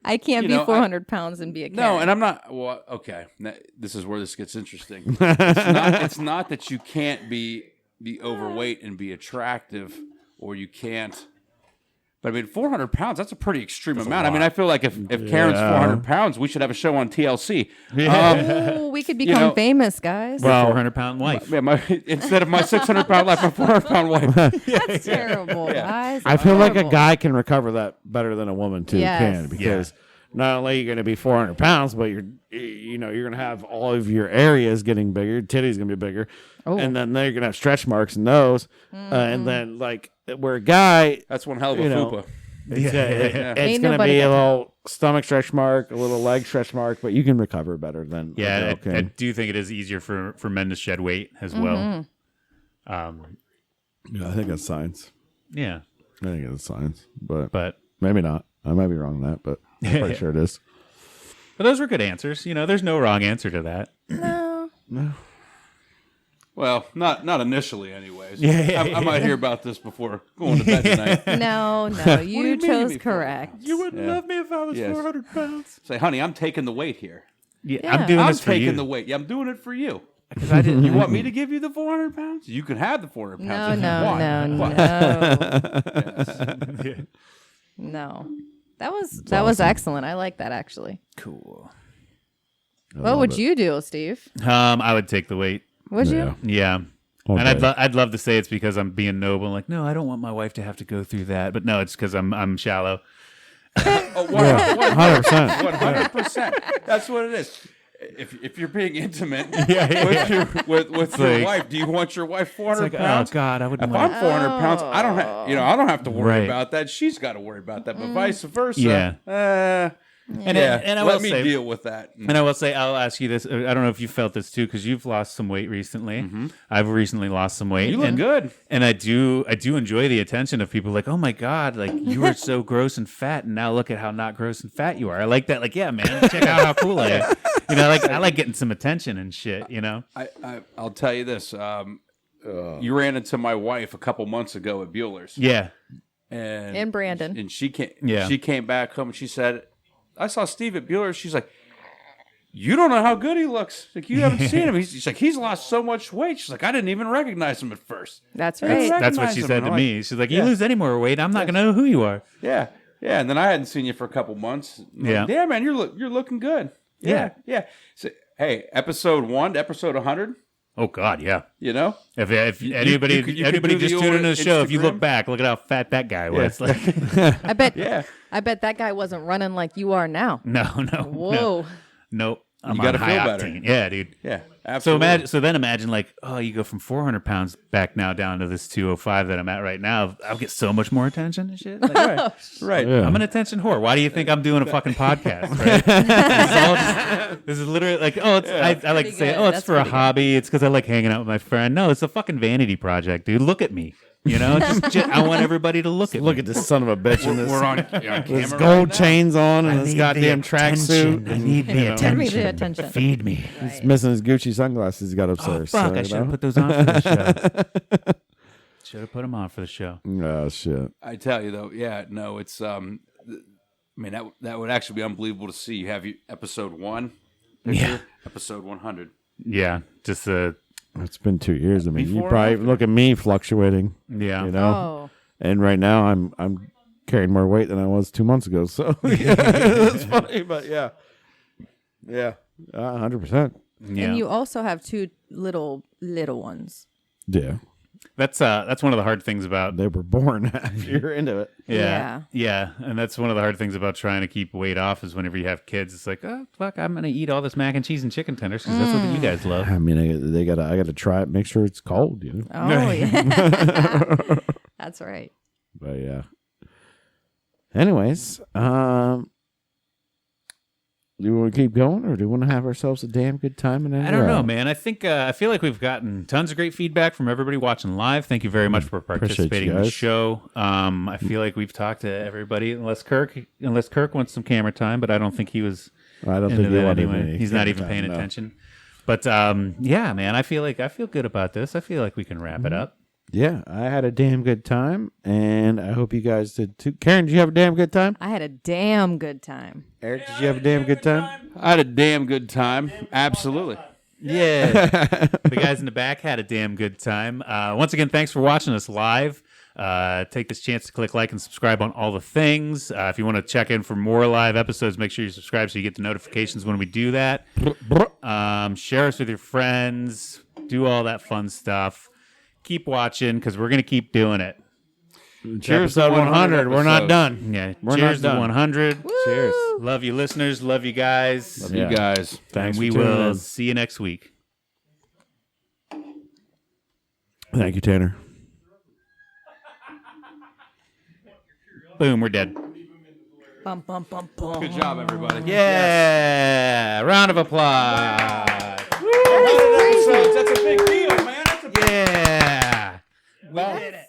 I can't you be know, 400 pounds and be a no, Karen. and I'm not. Well, okay, this is where this gets interesting. It's not that you can't be overweight and be attractive, or you can't. But I mean, 400 pounds, that's a pretty extreme amount. I mean, I feel like if Karen's 400 pounds, we should have a show on TLC. Oh, we could become know- famous, guys. Your 400-pound wife. Yeah, instead of my 600-pound life, my 400-pound wife. That's terrible, guys. I feel like a Horrible. guy can recover that better than a woman too Yes. can, because not only are you going to be 400 pounds, but you're going to have all of your areas getting bigger. Your titties going to be bigger, and then you're going to have stretch marks in those, and then like where a guy, That's one hell of a You know, fupa. it's Ain't going to nobody be a got little stomach stretch mark, a little leg stretch mark, but you can recover better than Yeah, a girl I can. do think it is easier for men to shed weight as well. Yeah, I think that's science. Yeah, I think it's science, but but maybe not. I might be wrong on that, but I'm pretty sure it is. those were good answers. You know, there's no wrong answer to that. No. Well, not initially, anyways. Yeah. I might hear about this before going to bed tonight. No, do you you mean chose before? correct. You wouldn't Yeah. love me if I was Yes. 400 pounds. Say, honey, I'm taking the weight here. Yeah, Yeah. I'm doing I'm this for taking you. the weight. Yeah, I'm doing it for you. Because I didn't. You want me to give you the 400 pounds? You can have the 400 No, pounds. if you no, want. no, What? no. That was excellent. I like that actually. Cool. What would you do, Steve? I would take the weight. Would Yeah. you? Yeah. All And day. I'd love to say it's because I'm being noble. Like, no, I don't want my wife to have to go through that. But no, it's because I'm shallow. Oh, 100%. 100%. That's what it is. If you're being intimate with your like- wife, do you want your wife 400 It's like, pounds? oh God, I wouldn't If want. I'm 400 pounds, I don't have to worry Right. about that. She's got to worry about that, but vice versa. Yeah. And I let will me say, deal with that. and I will say, I'll ask you this. I don't know if you felt this too, because you've lost some weight recently. I've recently lost some weight. You look and, good. and I do enjoy the attention of people. Like, oh my God, like you were so gross and fat, and now look at how not gross and fat you are. I like that. Like, yeah, man, check out how cool I am. You know, like I like getting some attention and shit. You know. I'll tell you this. You ran into my wife a couple months ago at Bueller's. Yeah. And Brandon. And she came. Yeah. She came back home and she said, "I saw Steve at Bueller's." She's like, "You don't know how good he looks. Like you haven't seen him. She's like, he's lost so much weight." She's like, "I didn't even recognize him at first." That's That's right. That's what recognize she him. said And to I'm me. She's like, you Yeah. lose any more weight, I'm not gonna know who you are. Yeah, yeah. And then I hadn't seen you for a couple months. I'm like, Yeah. yeah, man, you're looking good. Yeah. So, hey, episode 1 to episode 100. Oh God, yeah. You know, If anybody you could anybody do just the tuned old into the show, if you look Instagram. back, look at how fat that guy was. Like, I bet. yeah. I bet that guy wasn't running like you are now. no. Whoa. Nope. I'm You gotta on feel high better. octane. Yeah, dude. Yeah, So absolutely. imagine like, oh, you go from 400 pounds back now down to this 205 that I'm at right now. I'll get so much more attention and shit. Like, right. Yeah. I'm an attention whore. Why do you think I'm doing a fucking podcast? Right? This is literally like, oh, it's, I like to Pretty say, good. oh, it's That's for a pretty good. hobby. It's because I like hanging out with my friend. No, it's a fucking vanity project, dude. Look at me. You know, I want everybody to look at Look me. at this son of a bitch in this. We're on This camera. gold right chains on and I this need goddamn the attention. tracksuit. I need the Give me the attention. attention. Feed me. He's missing his Gucci sunglasses he got upstairs. Fuck, so, I should have put those on for the show. Should have put them on for the show. Oh shit! I tell you though, yeah, no, it's I mean that would actually be unbelievable to see. You have episode 1, picture, episode 100. Yeah, just It's been 2 years. I mean, you Before probably and after. look at me fluctuating. yeah. You know, Oh. and right now I'm carrying more weight than I was 2 months ago. So that's funny, but yeah, 100%. Yeah. And you also have 2 little ones. Yeah, That's one of the hard things about they were born after you're into it. yeah, and that's one of the hard things about trying to keep weight off is whenever you have kids, it's like, oh fuck, I'm gonna eat all this mac and cheese and chicken tenders because that's what you guys love. I mean, I gotta try it. Make sure it's cold. You know, Oh, yeah. That's right. but yeah. Anyways, do you want to keep going, or do you want to have ourselves a damn good time? And I don't know, man. I think I feel like we've gotten tons of great feedback from everybody watching live. Thank you very much for participating in the guys. show. I feel like we've talked to everybody, unless Kirk wants some camera time, but I don't think he was. I don't into think he that wanted anyway. any He's not camera even time, paying no. attention. But yeah, man, I feel good about this. I feel like we can wrap it up. Yeah, I had a damn good time, and I hope you guys did too. Karen, did you have a damn good time? I had a damn good time. Eric, did you have a damn good time? I had a damn good time. Absolutely. Yeah. The guys in the back had a damn good time. Once again, thanks for watching us live. Take this chance to click like and subscribe on all the things. If you want to check in for more live episodes, make sure you subscribe so you get the notifications when we do that. Share us with your friends. Do all that fun stuff. Keep watching because we're going to keep doing it. Cheers to 100. We're not done. Yeah. We're Cheers not to done. 100. Cheers. Love you, listeners. Love you guys. Love you guys. Thanks And we for tuning will in. see you next week. Thank you, Tanner. Boom. We're dead. Bum, bum, bum, bum. Good job, everybody. Yeah. Round of applause. That's a big deal, man. Yeah. We did it.